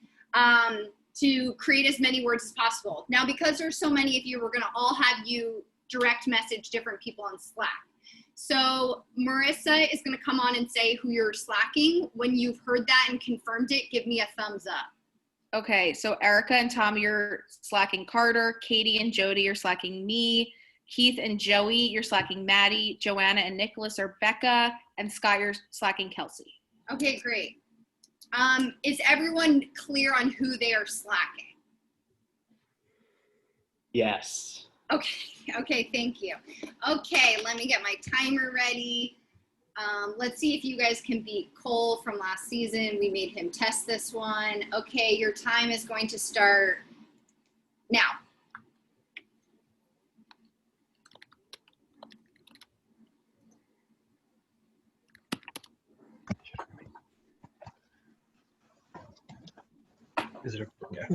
to create as many words as possible. Now, because there's so many of you, we're gonna all have you direct message different people on Slack. So Marissa is gonna come on and say who you're slacking. When you've heard that and confirmed it, give me a thumbs up. Okay, so Erica and Tom, you're slacking Carter. Katie and Jody are slacking me. Keith and Joey, you're slacking Maddie. Joanna and Nicholas are Becca. And Scott, you're slacking Kelsey. Okay, great. Is everyone clear on who they are slacking? Yes. Okay, thank you. Okay, let me get my timer ready. Let's see if you guys can beat Cole from last season. We made him test this one. Okay, your time is going to start now. Is it yeah.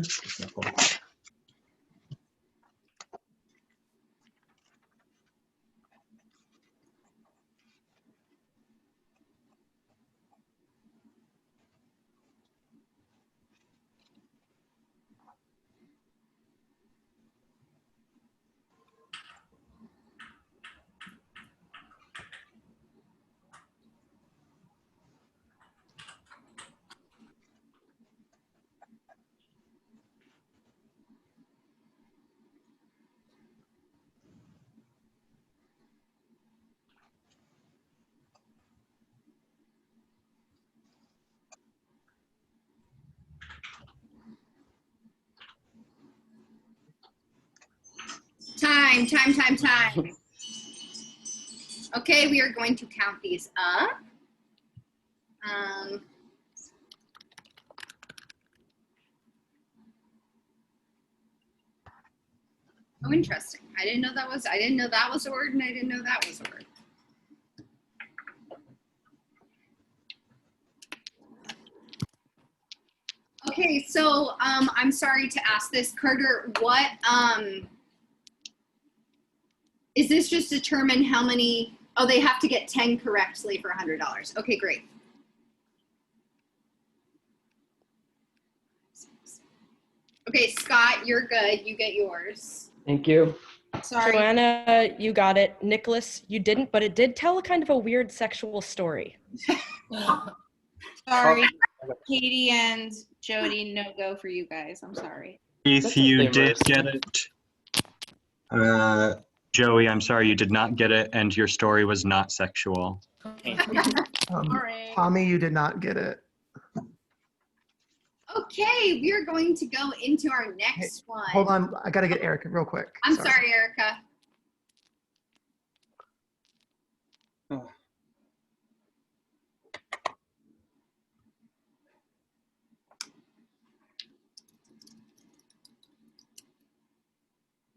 Time. Okay, we are going to count these up. Oh, interesting. I didn't know that was a word, and I didn't know that was a word. Okay, so I'm sorry to ask this, Carter. What is this just determine how many? Oh, they have to get 10 correctly for $100. Okay, great. Okay, Scott, you're good. You get yours. Thank you. Sorry. Joanna, you got it. Nicholas, you didn't, but it did tell a kind of a weird sexual story. Sorry, Katie and Jody, no go for you guys. I'm sorry. Keith, you did get it. Joey, I'm sorry you did not get it, and your story was not sexual. Tommy, you did not get it. Okay, we are going to go into our next one. Hold on, I gotta get Erica real quick. I'm sorry, Erica.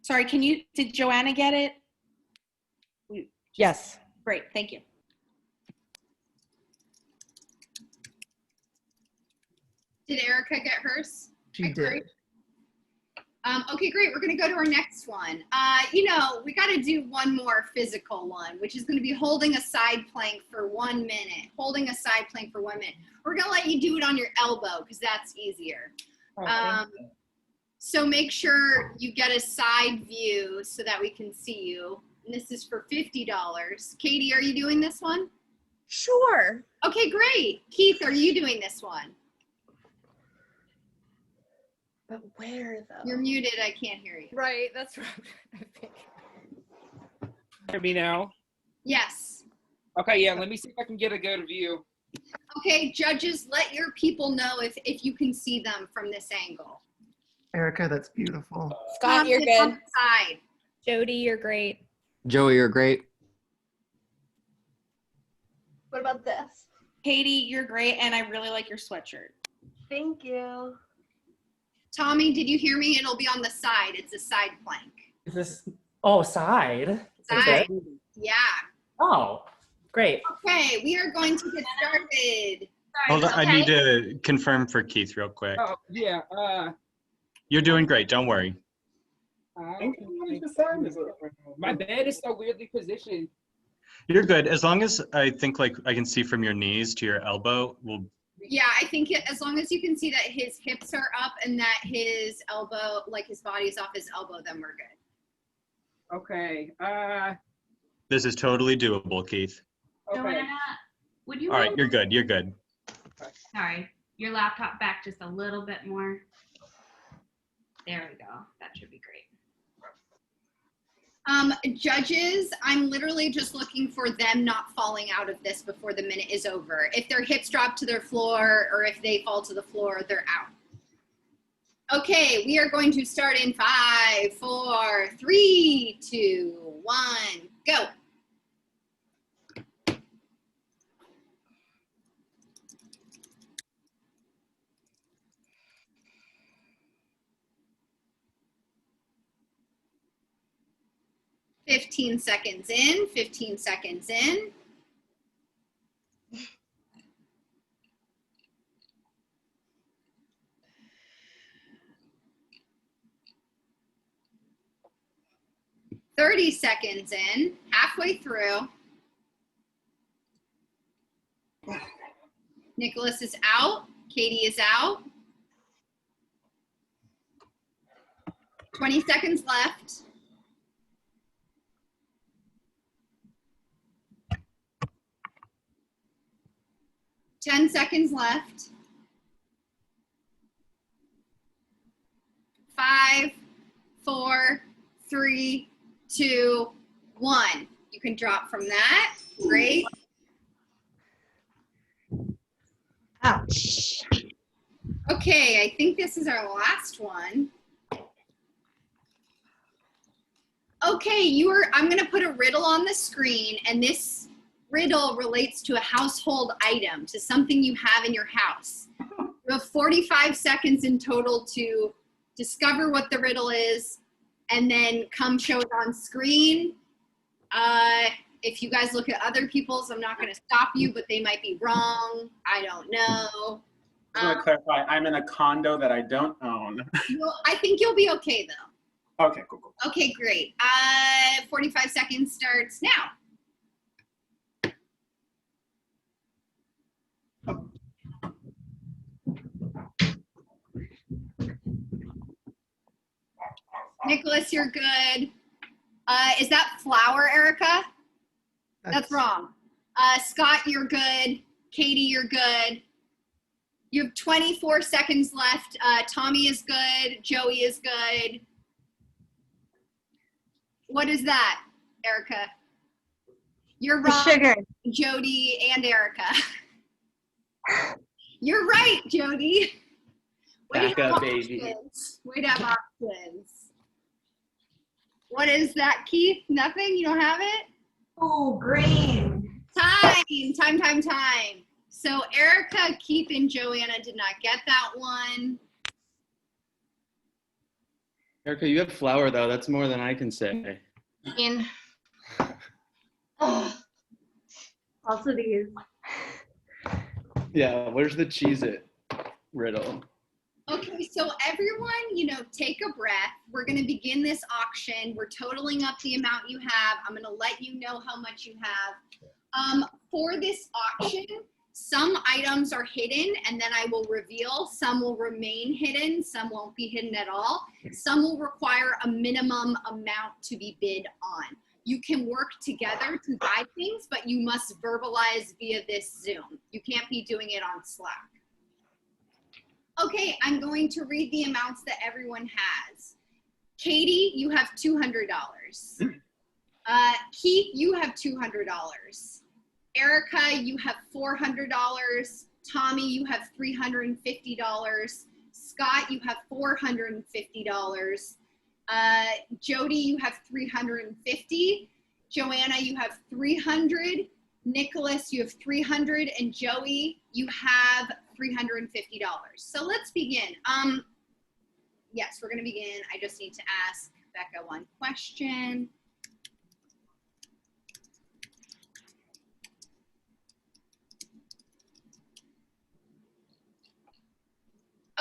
Sorry, did Joanna get it? Yes. Great, thank you. Did Erica get hers? She did. Okay, great. We're going to go to our next one. We got to do one more physical one, which is going to be holding a side plank for 1 minute. Holding a side plank for 1 minute. We're going to let you do it on your elbow because that's easier. So make sure you get a side view so that we can see you. And this is for $50. Katie, are you doing this one? Sure. Okay, great. Keith, are you doing this one? But where though? You're muted. I can't hear you. Right, that's right. hear me now? Yes. Okay, yeah, let me see if I can get a good view. Okay, judges, let your people know if you can see them from this angle. Erica, that's beautiful. Scott, you're Sit on good. the side. Jody, you're great. Joey, you're great. What about this? Katie, you're great, and I really like your sweatshirt. Thank you. Tommy, did you hear me? It'll be on the side. It's a side plank. Is this, oh, side? Side. Yeah. Oh, great. Okay, we are going to get started. Hold on, I need to confirm for Keith real quick. Oh, yeah. You're doing great. Don't worry. My bed is so weirdly positioned. You're good. As long as I think like I can see from your knees to your elbow, we'll. Yeah, I think as long as you can see that his hips are up and that his elbow, like his body's off his elbow, then we're good. Okay. This is totally doable, Keith. Okay. Joanna, would you All right, move- you're good. You're good. Sorry, your laptop back just a little bit more. There we go. That should be great. Judges, I'm literally just looking for them not falling out of this before the minute is over. If their hips drop to their floor or if they fall to the floor, they're out. Okay, we are going to start in 5, 4, 3, 2, 1, go. Fifteen seconds in, 15 seconds in. $30 in, halfway through. Nicholas is out, Katie is out. 20 seconds left. Ten seconds left. 5, 4, 3, 2, 1. You can drop from that. Great. Ouch. Okay, I think this is our last one. Okay, I'm gonna put a riddle on the screen, and this riddle relates to a household item, to something you have in your house. You have 45 seconds in total to discover what the riddle is, and then come show it on screen. If you guys look at other people's, I'm not gonna stop you, but they might be wrong. I don't know. I want to clarify, I'm in a condo that I don't own. Well, I think you'll be okay though. Okay, cool. Okay, great. 45 seconds starts now. Nicholas, you're good. Is that flour, Erica? That's wrong. Scott, you're good. Katie, you're good. You have 24 seconds left. Tommy is good. Joey is good. What is that, Erica? You're wrong. Sugar. Jody and Erica. You're right, Jody. Back up, baby. Way to have options. What is that, Keith? Nothing? You don't have it? Oh, green. Time. So Erica, Keith, and Joanna did not get that one. Erica, you have flour though. That's more than I can say. Also these. Yeah, where's the Cheez-It riddle? Okay, so everyone, take a breath. We're going to begin this auction. We're totaling up the amount you have. I'm going to let you know how much you have. For this auction, some items are hidden and then I will reveal. Some will remain hidden. Some won't be hidden at all. Some will require a minimum amount to be bid on. You can work together to buy things, but you must verbalize via this Zoom. You can't be doing it on Slack. Okay, I'm going to read the amounts that everyone has. Katie, you have $200. Keith, you have $200. Erica, you have $400. Tommy, you have $350. Scott, you have $450. Jody, you have $350. Joanna, you have $300. Nicholas, you have $300. And Joey, you have $350. So let's begin. Yes, we're gonna begin. I just need to ask Becca one question.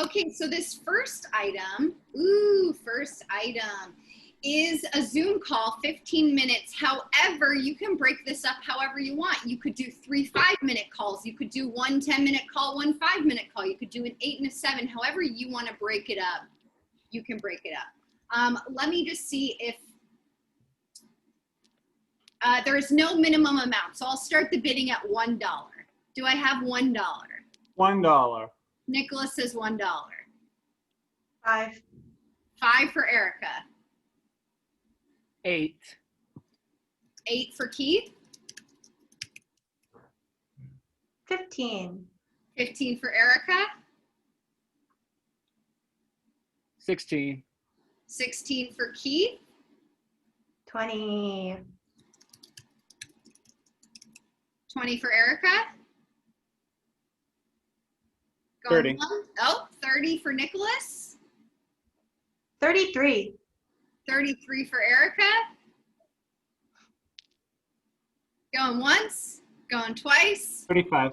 Okay, so this first item, is a Zoom call, 15 minutes. However, you can break this up however you want. You could do 3 5-minute calls. You could do 1 10-minute call, 1 5-minute call. You could do an 8 and a 7. However you want to break it up, you can break it up. Let me just see if there is no minimum amount. So I'll start the bidding at $1. Do I have $1? $1. Nicholas says $1. 5. 5 for Erica. 8. 8 for Keith. 15. 15 for Erica. 16. 16 for Keith. 20. 20 for Erica. 30. Oh, 30 for Nicholas. 33. 33 for Erica. Going once, going twice. 35.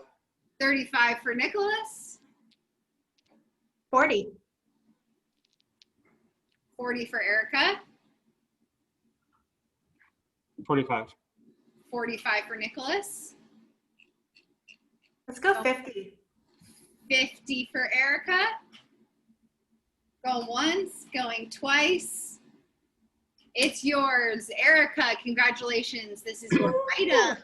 35 for Nicholas. 40. 40 for Erica. 45. 45 for Nicholas. Let's go 50. 50 for Erica. Going once, going twice. It's yours. Erica, congratulations. This is your item.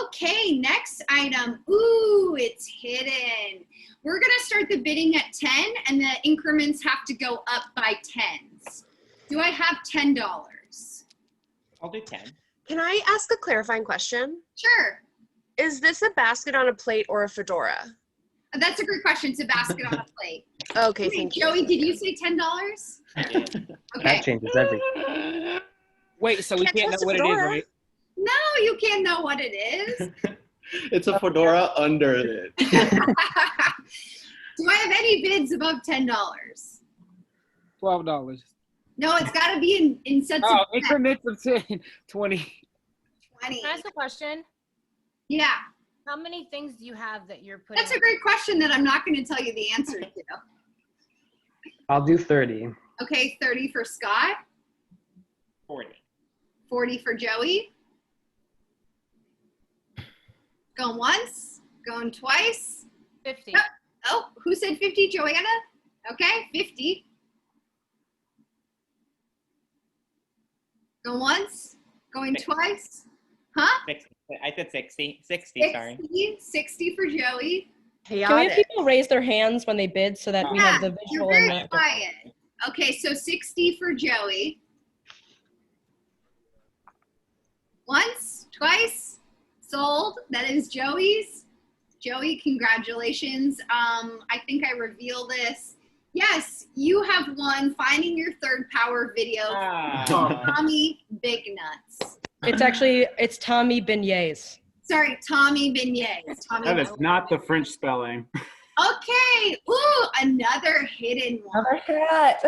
Okay, next item. Ooh, it's hidden. We're gonna start the bidding at 10 and the increments have to go up by 10s. Do I have $10? I'll do 10. Can I ask a clarifying question? Sure. Is this a basket on a plate or a fedora? That's a great question. It's a basket on a plate. Okay, Wait, thank you. Joey, did you say $10? Okay. That changes everything. Wait, so we can't know trust a what it is, fedora. right? No, you can't know what it is. It's a fedora under it. Do I have any bids above $10? $12. No, it's got to be in sets Oh, of 10. increments of 10, 20. 20. Can I ask a question? Yeah, How many things do you have that you're putting? that's a great question that I'm not going to tell you the answer to. I'll do 30. Okay, 30 for Scott, 40. 40 for Joey. Going once, going twice. 50. Oh, who said 50? Joanna? Okay, 50. Going once, going 60. twice. Huh? 60. I said 60. 60, sorry. 60 for Joey. Can we have people raise their hands when they bid so that we have the You're visual and very not quiet. Okay, so 60 for Joey. Once, twice, sold. That is Joey's. Joey, congratulations. I think I reveal this. Yes, you have won Finding Your Third Power video from Tommy Big Nuts. It's Tommy Beignets. Sorry, Tommy Beignets. Tommy That is not the French spelling. Okay. Ooh, another hidden one. Another hat.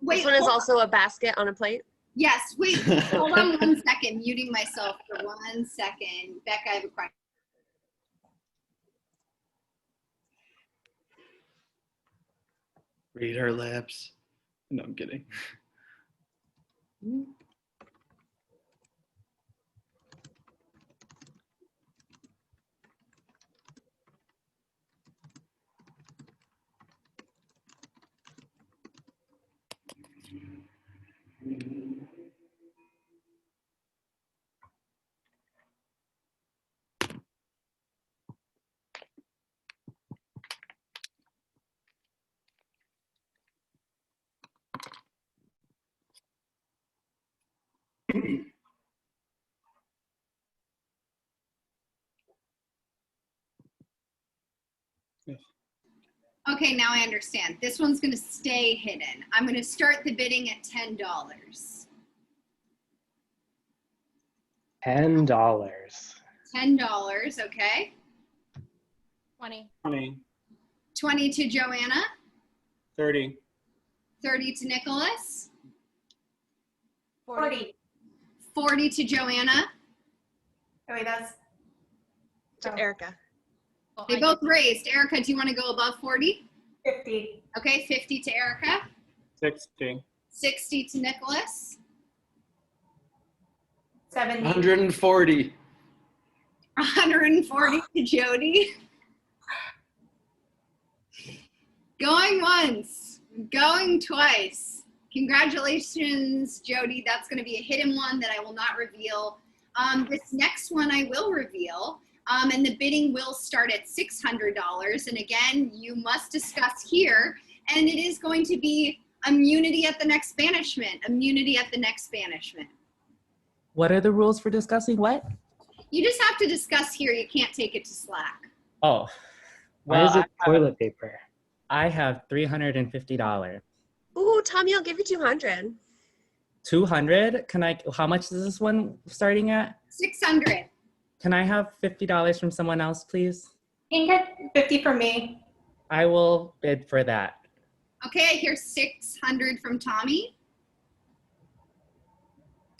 Wait, This one is hold on. also a basket on a plate. Yes, wait, hold on 1 second. Muting myself for 1 second. Becca, I have a question. Read her lips. No, I'm kidding. Okay, now I understand. This one's going to stay hidden. I'm going to start the bidding at $10. $10, okay. 20. 20. 20 to Joanna. 30. 30 to Nicholas. 40. 40 to Joanna. Oh, wait, that's To Erica. They both raised. Erica, do you want to go above 40? 50. Okay, 50 to Erica. 60. 60 to Nicholas. 70. 140. 140 to Jody. Going once, going twice. Congratulations, Jody. That's going to be a hidden one that I will not reveal. This next one I will reveal, and the bidding will start at $600. And again, you must discuss here, and it is going to be immunity at the next banishment. Immunity at the next banishment. What are the rules for discussing what? You just have to discuss here. You can't take it to Slack. Oh, Why is it toilet paper? I have $350. Ooh, Tommy, I'll give you 200. 200? Can I? How much is this one starting at? 600. Can I have $50 from someone else, please? You can get 50 from me. I will bid for that. Okay, I hear 600 from Tommy.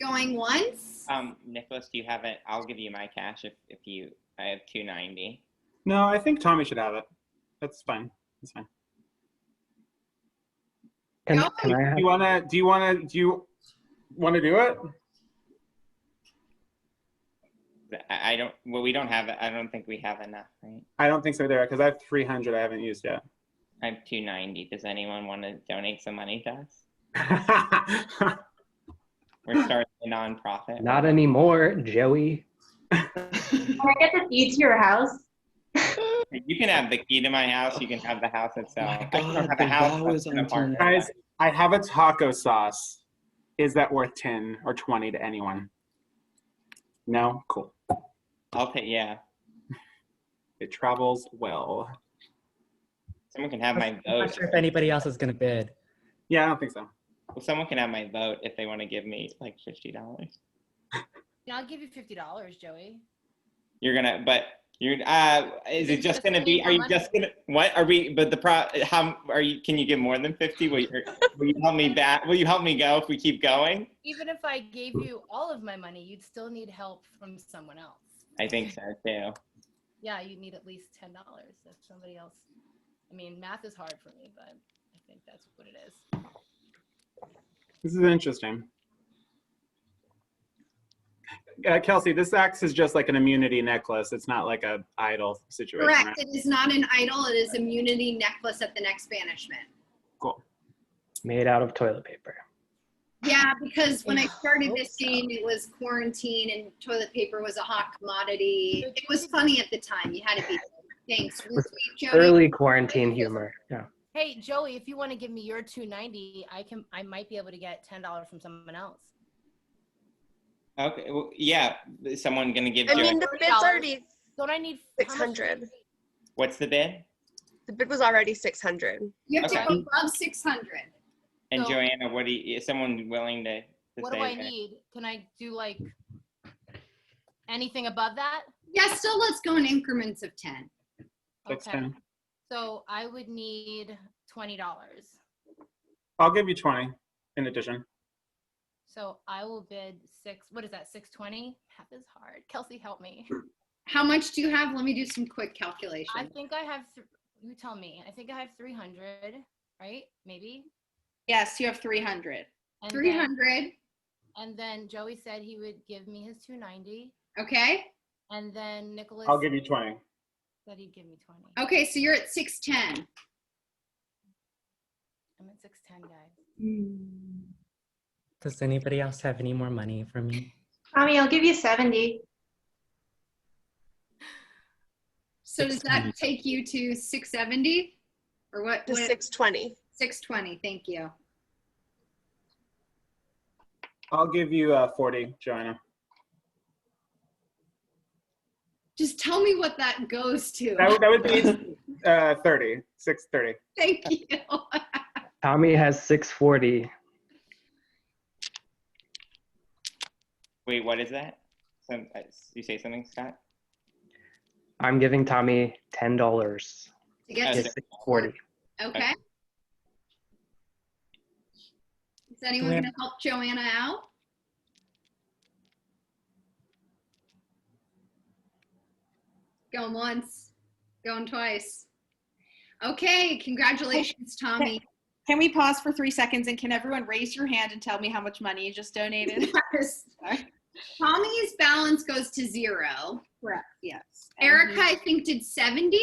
Going once. Nicholas, do you have it? I'll give you my cash if you. I have 290. No, I think Tommy should have it. That's fine. That's fine. Can I Do have, you want to do it? I don't. Well, we don't have it. I don't think we have enough, right? I don't think so there, because I have 300 I haven't used yet. I have 290. Does anyone want to donate some money to us? We're starting a nonprofit. not anymore, Joey. Can I get the key to your house? You can have the key to my house. You can have the house itself. I God, don't have the a house. vow but is an on apartment. Guys, I have a taco sauce. Is that worth 10 or 20 to anyone? No? Cool. I'll take. Yeah. It travels well. Someone can have my I'm not vote. sure if anybody else is going to bid. Yeah, I don't think so. Well, someone can have my vote if they want to give me like $50. Yeah, I'll give you $50, Joey. You're gonna, but you're. Is it just just gonna gonna be? be Are you more just gonna? What are we? But how are you? Can you give more than 50? Will you help me back? Will you help me go if we keep going? Even if I gave you all of my money, you'd still need help from someone else. I think so too. Yeah, you'd need at least $10 if somebody else. I mean, math is hard for me, but I think that's what it is. This is interesting. Kelsey, this acts as just like an immunity necklace. It's not like a idol situation. Correct. Right? It is not an idol. It is immunity necklace at the next banishment. Cool. Made out of toilet paper. Yeah, because when I started this game, it was quarantine and toilet paper was a hot commodity. It was funny at the time. You had to be. Thanks. Jody. Early quarantine humor. Yeah. Hey, Joey, if you want to give me your $290, I might be able to get $10 from someone else. Okay. Well, yeah. Is someone gonna give? I Joey? mean, the bid's already Don't I need 600. What's the bid? The bid was already 600. You have to Okay. go above 600. And So- Joanna, what do you? Is someone willing to What say do I that? need? Can I do like anything above that? Yeah, still let's go in increments of 10. Okay. 610. So I would need $20. I'll give you 20 in addition. So I will bid what is that, 620? Math is hard. Kelsey, help me. How much do you have? Let me do some quick calculation. I think I have, you tell me. I think I have 300, right? Maybe? Yes, you have 300. And 300. And then Joey said he would give me his 290. Okay. And then Nicholas I'll give you 20. said he'd give me 20. Okay, so you're at 610. I'm at 610, guys. Does anybody else have any more money for me? Tommy, I'll give you 70. So does that take you to 670? Or what? To 620. 620, thank you. I'll give you 40, Joanna. Just tell me what that goes to. That would be 30. 630. Thank you. Tommy has 640. Wait, what is that? You say something, Scott? I'm giving Tommy $10. To get He to has 640. Okay. Is anyone going to help Joanna out? Going once, going twice. Okay, congratulations, Tommy. Can we pause for 3 seconds and can everyone raise your hand and tell me how much money you just donated? Yes. Tommy's balance goes to 0. Correct, yes. Erica, I think, did 70.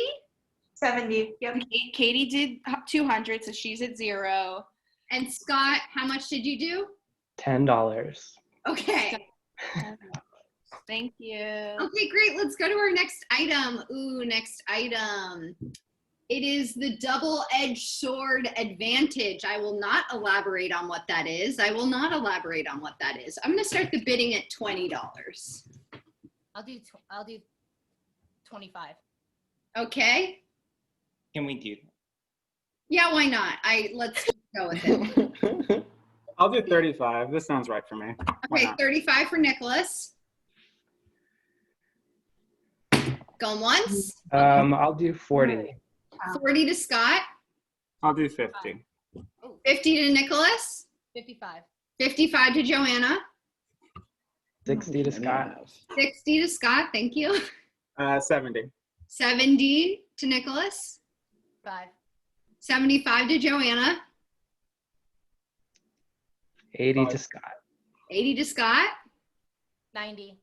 70, yep. Katie did 200, so she's at 0. And Scott, how much did you do? $10. Okay. Thank you. Okay, great. Let's go to our next item. Ooh, next item. It is the double-edged sword advantage. I will not elaborate on what that is. I'm going to start the bidding at $20. I'll do 25. Okay. Can we do that? Yeah, why not? Let's just go with it. I'll do 35. This sounds right for me. Why Okay, not? 35 for Nicholas. Going once. I'll do 40. 40 to Scott. I'll do 50. 50 to Nicholas. 55. 55 to Joanna. 60 to Scott. 60 to Scott. Thank you. 70. 70 to Nicholas. 5. 75 to Joanna. 80 to Scott. 80 to Scott. 90.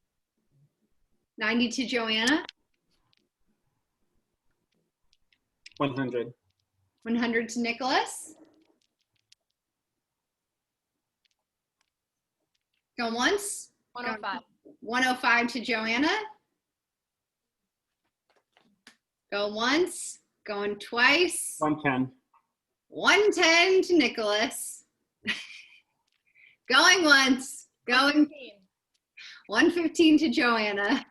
90 to Joanna. 100. 100 to Nicholas. Going once. 105. 105 to Joanna. Go once. Going twice. 110. 110 to Nicholas. Going once. Going 115 to Joanna.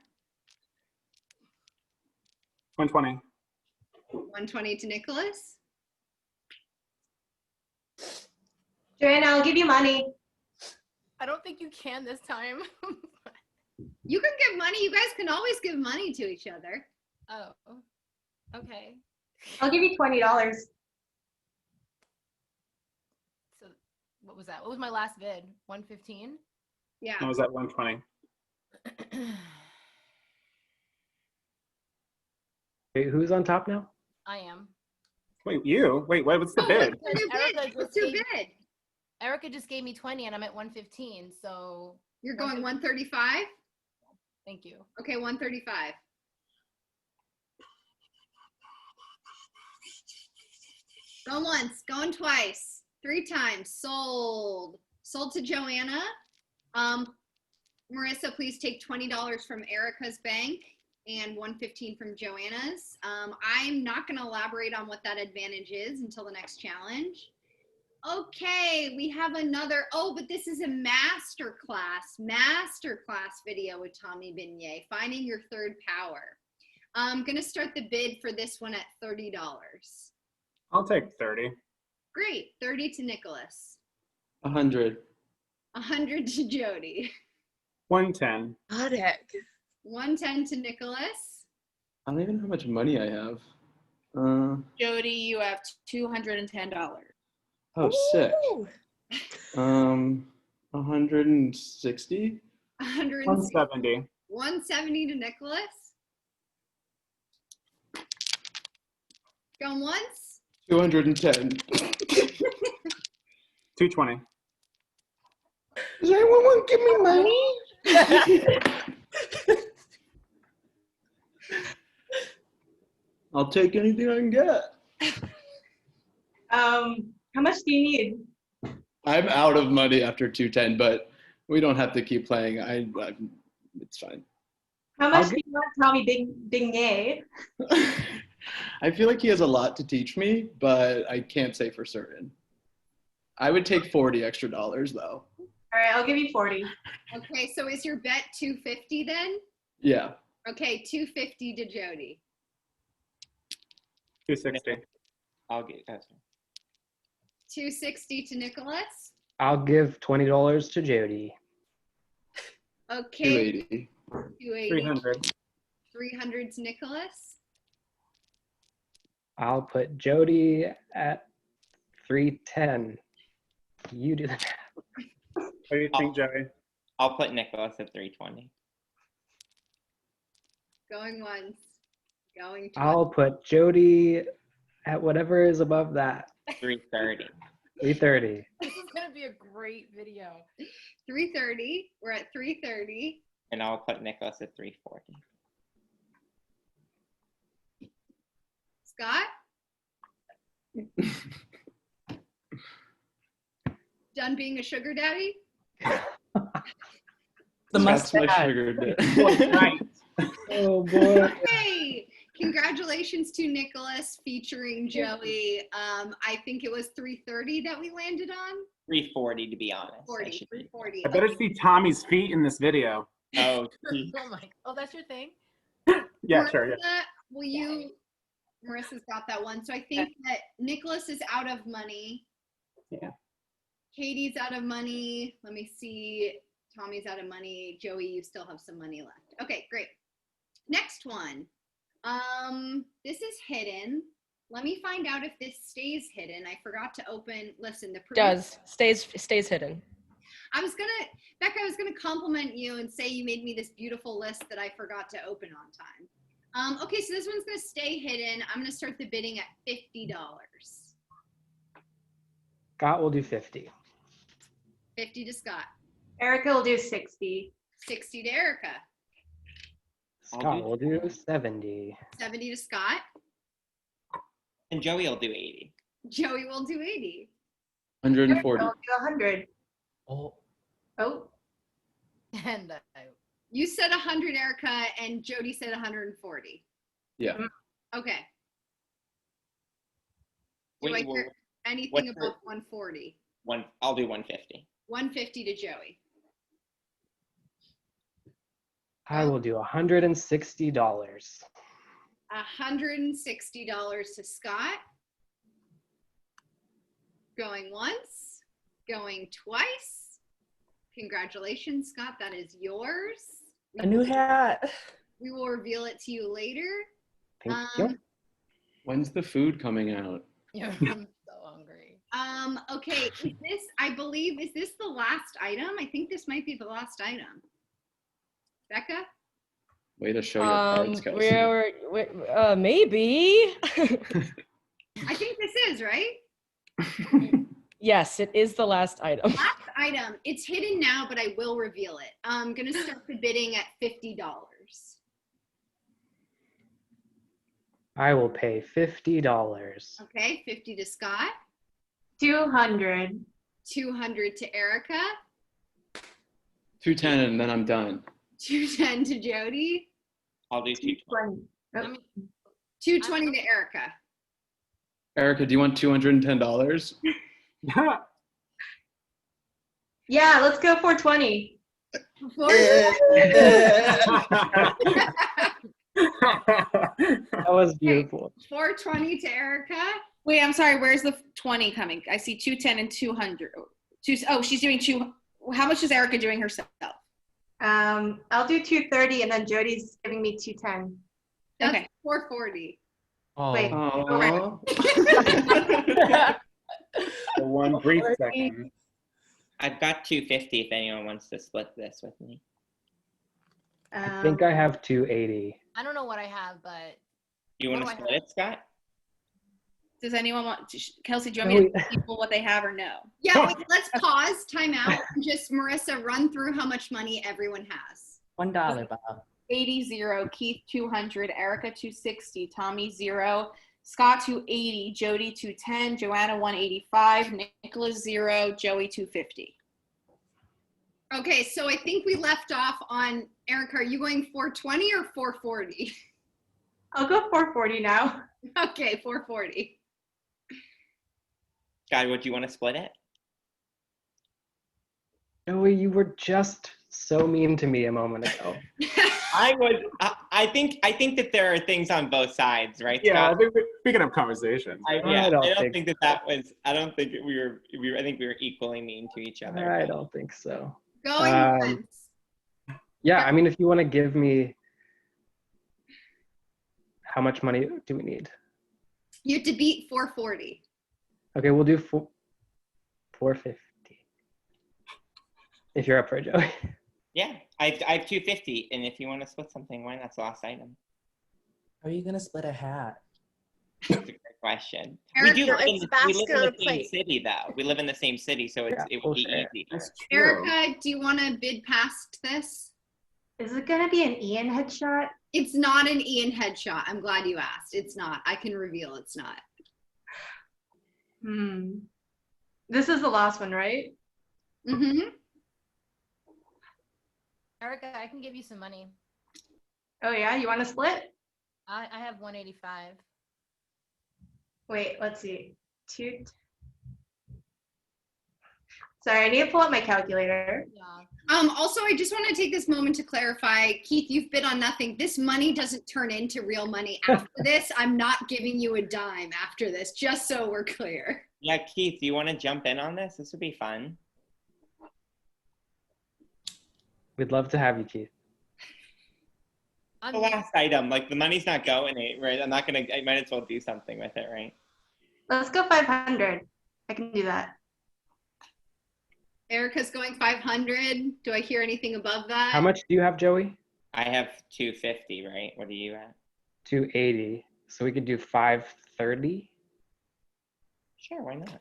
120. 120 to Nicholas. Joanna, I'll give you money. I don't think you can this time. You can give money. You guys can always give money to each other. Oh, okay. I'll give you $20. So what was that? What was my last bid? 115? Yeah. I was at 120. Wait, who's on top now? I am. Wait, you? Wait, what's the bid? What's your bid? What's your bid? Erica just gave me 20 and I'm at 115, so. You're going 135? Thank you. Okay, 135. Going once, going twice, 3 times, sold. Sold to Joanna. Marissa, please take $20 from Erica's bank and 115 from Joanna's. I'm not going to elaborate on what that advantage is until the next challenge. Okay, we have another, but this is a masterclass video with Tommy Beignet, finding your third power. I'm going to start the bid for this one at $30. I'll take 30. Great, 30 to Nicholas. 100. 100 to Jody. 110. Got it. 110 to Nicholas. I don't even know how much money I have. Jody, you have $210. Oh, sick. Ooh. 160. 170. 170 to Nicholas. Going once. 210. 220. Does anyone want to give me money? I'll take anything I can get. How much do you need? I'm out of money after 210, but we don't have to keep playing. It's fine. How much do you want Tommy Beignet? I feel like he has a lot to teach me, but I can't say for certain. I would take $40 extra though. All right, I'll give you 40. Okay, so is your bet 250 then? Yeah. Okay, 250 to Jody. 260. I'll get that's 260 to Nicholas. I'll give $20 to Jody. Okay. 280. 280. 300. 300 to Nicholas. I'll put Jody at 310. You do the math. What do you think, Joey? I'll put Nicholas at 320. Going once. Going twice. I'll put Jody at whatever is above that. 330. 330. This is gonna be a great video. 330. We're at 330. And I'll put Nicholas at 340. Scott? Done being a sugar daddy? The That's my mustache. sugar daddy. Right. Oh boy. Hey! Congratulations to Nicholas featuring Joey. I think it was 330 that we landed on. 340 to be honest. 40, 340. I better see Tommy's feet in this video. Oh, Oh my. Oh, that's your thing. Yeah, sure. Yeah. Marissa, will you? Marissa's got that one. So I think that Nicholas is out of money. Yeah. Katie's out of money. Let me see. Tommy's out of money. Joey, you still have some money left. Okay, great. Next one. This is hidden. Let me find out if this stays hidden. I forgot to open. Listen, the Stays hidden. Becca, I was gonna compliment you and say you made me this beautiful list that I forgot to open on time. Okay, so this one's gonna stay hidden. I'm gonna start the bidding at $50. Scott will do 50. 50 to Scott. Erica will do 60. 60 to Erica. Scott will do 70. 70 to Scott. And Joey will do 80. Joey will do 80. 140. I'll do 100. Oh. Oh. And You said 100, Erica, and Jody said 140. Yeah. Okay. Do Wait, I hear anything what's above 140? I'll do 150. 150 to Joey. I will do $160. $160 to Scott. Going once, going twice. Congratulations, Scott. That is yours. A new hat. We will reveal it to you later. Thank you. When's the food coming out? I'm so hungry. Okay, is this the last item? I think this might be the last item. Becca? Way to show your cards, Kelsey. Maybe. I think this is, right? Yes, it is the last item. Last item. It's hidden now, but I will reveal it. I'm going to start the bidding at $50. I will pay $50. Okay, 50 to Scott. 200. 200 to Erica. 210 and then I'm done. 210 to Jody. I'll do 220. 220 to Erica. Erica, do you want $210? Yeah, let's go 420. That was beautiful. 420 to Erica. Wait, I'm sorry. Where's the 20 coming? I see 210 and 200. Oh, she's doing two. How much is Erica doing herself? I'll do 230 and then Jody's giving me 210. That's Okay. 440. Wait. For one brief second. I've got 250 if anyone wants to split this with me. I think I have 280. I don't know what I have, but You want to split it, Scott? Does anyone want Kelsey, do you want me to tell people what they have or no? Yeah, wait, let's pause, time out, and just, Marissa, run through how much money everyone has. $1, Bob. 80, 0, Keith 200, Erica 260, Tommy 0, Scott 280, Jody 210, Joanna 185, Nicholas 0, Joey 250. Okay, so I think we left off on, Erica, are you going 420 or 440? I'll go 440 now. Okay, 440. Scott, would you want to split it? Joey, you were just so mean to me a moment ago. I I think that there are things on both sides, right? Yeah, Scott? I think we can have conversations. I I don't think that was. I don't think we were. I think we were equally mean to each other. I don't think so. Going once. Yeah, I mean, if you want to give me, how much money do we need? You have to beat 440. Okay, we'll do 450. If you're up for it, Joey. Yeah, I have 250, and if you want to split something, why not? That's the last item. How are you gonna split a hat? That's a great question. Erica, we live in it's the basket on a same plate. city, though. We live in the same city, so it would be easy. Erica, do you want to bid past this? Is it gonna be an Ian headshot? It's not an Ian headshot. I'm glad you asked. It's not. I can reveal it's not. This is the last one, right? Mm-hmm. Erica, I can give you some money. Oh yeah, you want to split? I have 185. Wait, let's see. Sorry, I need to pull up my calculator. Also, I just want to take this moment to clarify, Keith, you've bid on nothing. This money doesn't turn into real money after this. I'm not giving you a dime after this, just so we're clear. Yeah, Keith, do you want to jump in on this? This would be fun. We'd love to have you, Keith. The last item, like the money's not going, right? I might as well do something with it, right? Let's go 500. I can do that. Erica's going 500. Do I hear anything above that? How much do you have, Joey? I have 250, right? What are you at? 280. So we could do 530. Sure, why not?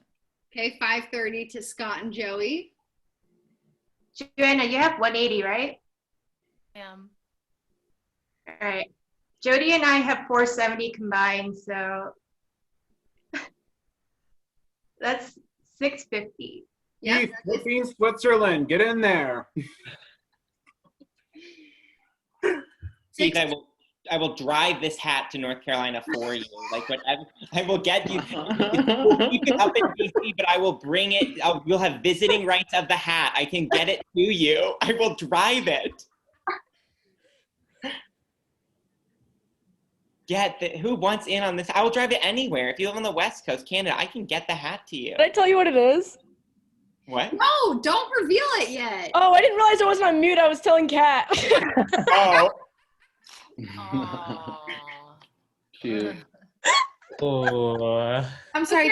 Okay, 530 to Scott and Joey. Joanna, you have 180, right? All right. Jody and I have 470 combined, so that's 650. Yeah, Keith, Philippines, Switzerland, get in there. Keith, I will drive this hat to North Carolina for you. Like whatever, I will get you. We'll keep it up in DC, but I will bring it. You'll have visiting rights of the hat. I can get it to you. I will drive it. Who wants in on this? I will drive it anywhere. If you live on the West Coast, Canada, I can get the hat to you. Did I tell you what it is? What? No, don't reveal it yet. Oh, I didn't realize I wasn't on mute. I was telling Kat. Oh. Cute. Oh. I'm sorry.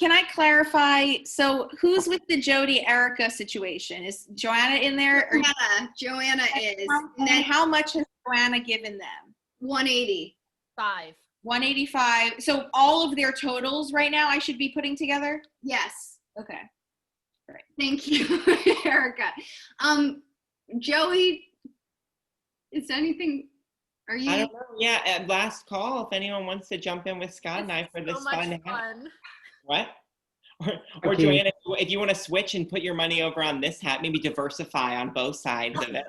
Can I clarify? So who's with the Jody Erica situation? Is Joanna in there? Or Joanna is. And then how much has Joanna given them? 180. 185. So all of their totals right now I should be putting together? Yes. Okay. Right. Thank you, Erica. Joey, is anything, are you? I don't know. Yeah, at last call, if anyone wants to jump in with Scott and I for this fun hat. What? Or Okay. Joanna, if you want to switch and put your money over on this hat, maybe diversify on both sides of it.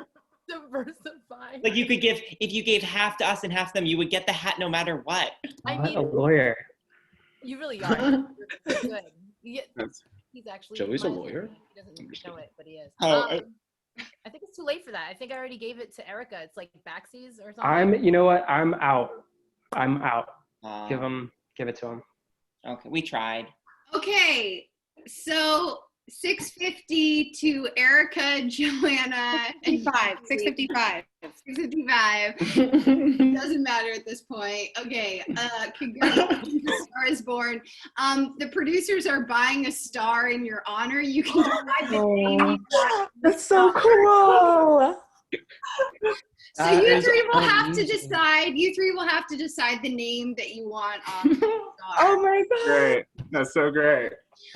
Diversify. Like you could give, if you gave half to us and half to them, you would get the hat no matter what. I What mean, a lawyer. you really are. You're so good. He's actually. Joey's a my- lawyer? He doesn't know it, but he is. Oh, I think it's too late for that. I think I already gave it to Erica. It's like backsies or something. You know what? I'm out. Give it to him. Okay, we tried. Okay, so 650 to Erica, Joanna, and 655. 655. Doesn't matter at this point. Okay, congratulations, The Star is Born. The producers are buying a star in your honor. You can decide the name you want. That's so cool. So That you is three will have to amazing. decide. You three will have to decide the name that you want on the star. Oh my god. Great. That's so great.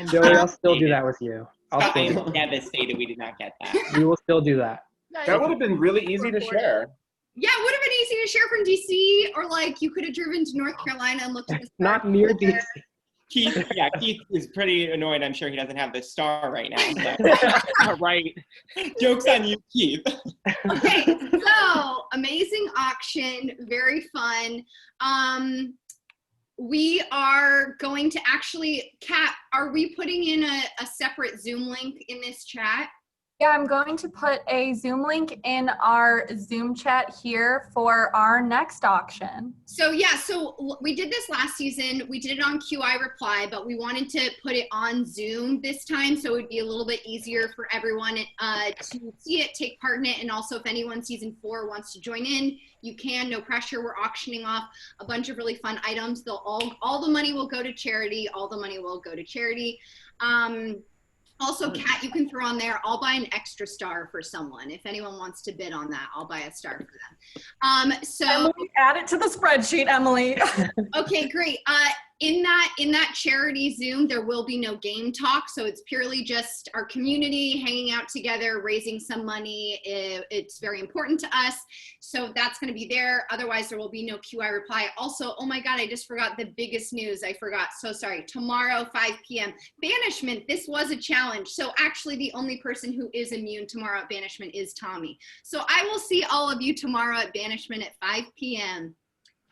Joey, I'll still do that with you. I I'll still am devastated we did not get that. We will still do that. That would have been really easy to share. Yeah, it would have been easy to share from DC, or like you could have driven to North Carolina and looked at the star. Not near DC. Keith is pretty annoyed. I'm sure he doesn't have the star right now. So. Right. Joke's on you, Keith. Okay, so amazing auction, very fun. We are going to actually, Kat, are we putting in a separate Zoom link in this chat? Yeah, I'm going to put a Zoom link in our Zoom chat here for our next auction. So yeah, so we did this last season. We did it on QI Reply, but we wanted to put it on Zoom this time, so it would be a little bit easier for everyone to see it, take part in it, and also if anyone season 4 wants to join in, you can. No pressure. We're auctioning off a bunch of really fun items. They'll all the money will go to charity. All the money will go to charity. Also, Kat, you can throw on there, I'll buy an extra star for someone. If anyone wants to bid on that, I'll buy a star for them. So Emily, add it to the spreadsheet, Emily. Okay, great. In that charity Zoom, there will be no game talk. So it's purely just our community hanging out together, raising some money. It's very important to us. So that's going to be there. Otherwise, there will be no QI Reply. Also, oh my God, I just forgot the biggest news. I forgot. So sorry. Tomorrow, 5 p.m. Banishment. This was a challenge. So actually, the only person who is immune tomorrow at Banishment is Tommy. So I will see all of you tomorrow at Banishment at 5 p.m.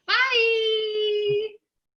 Bye.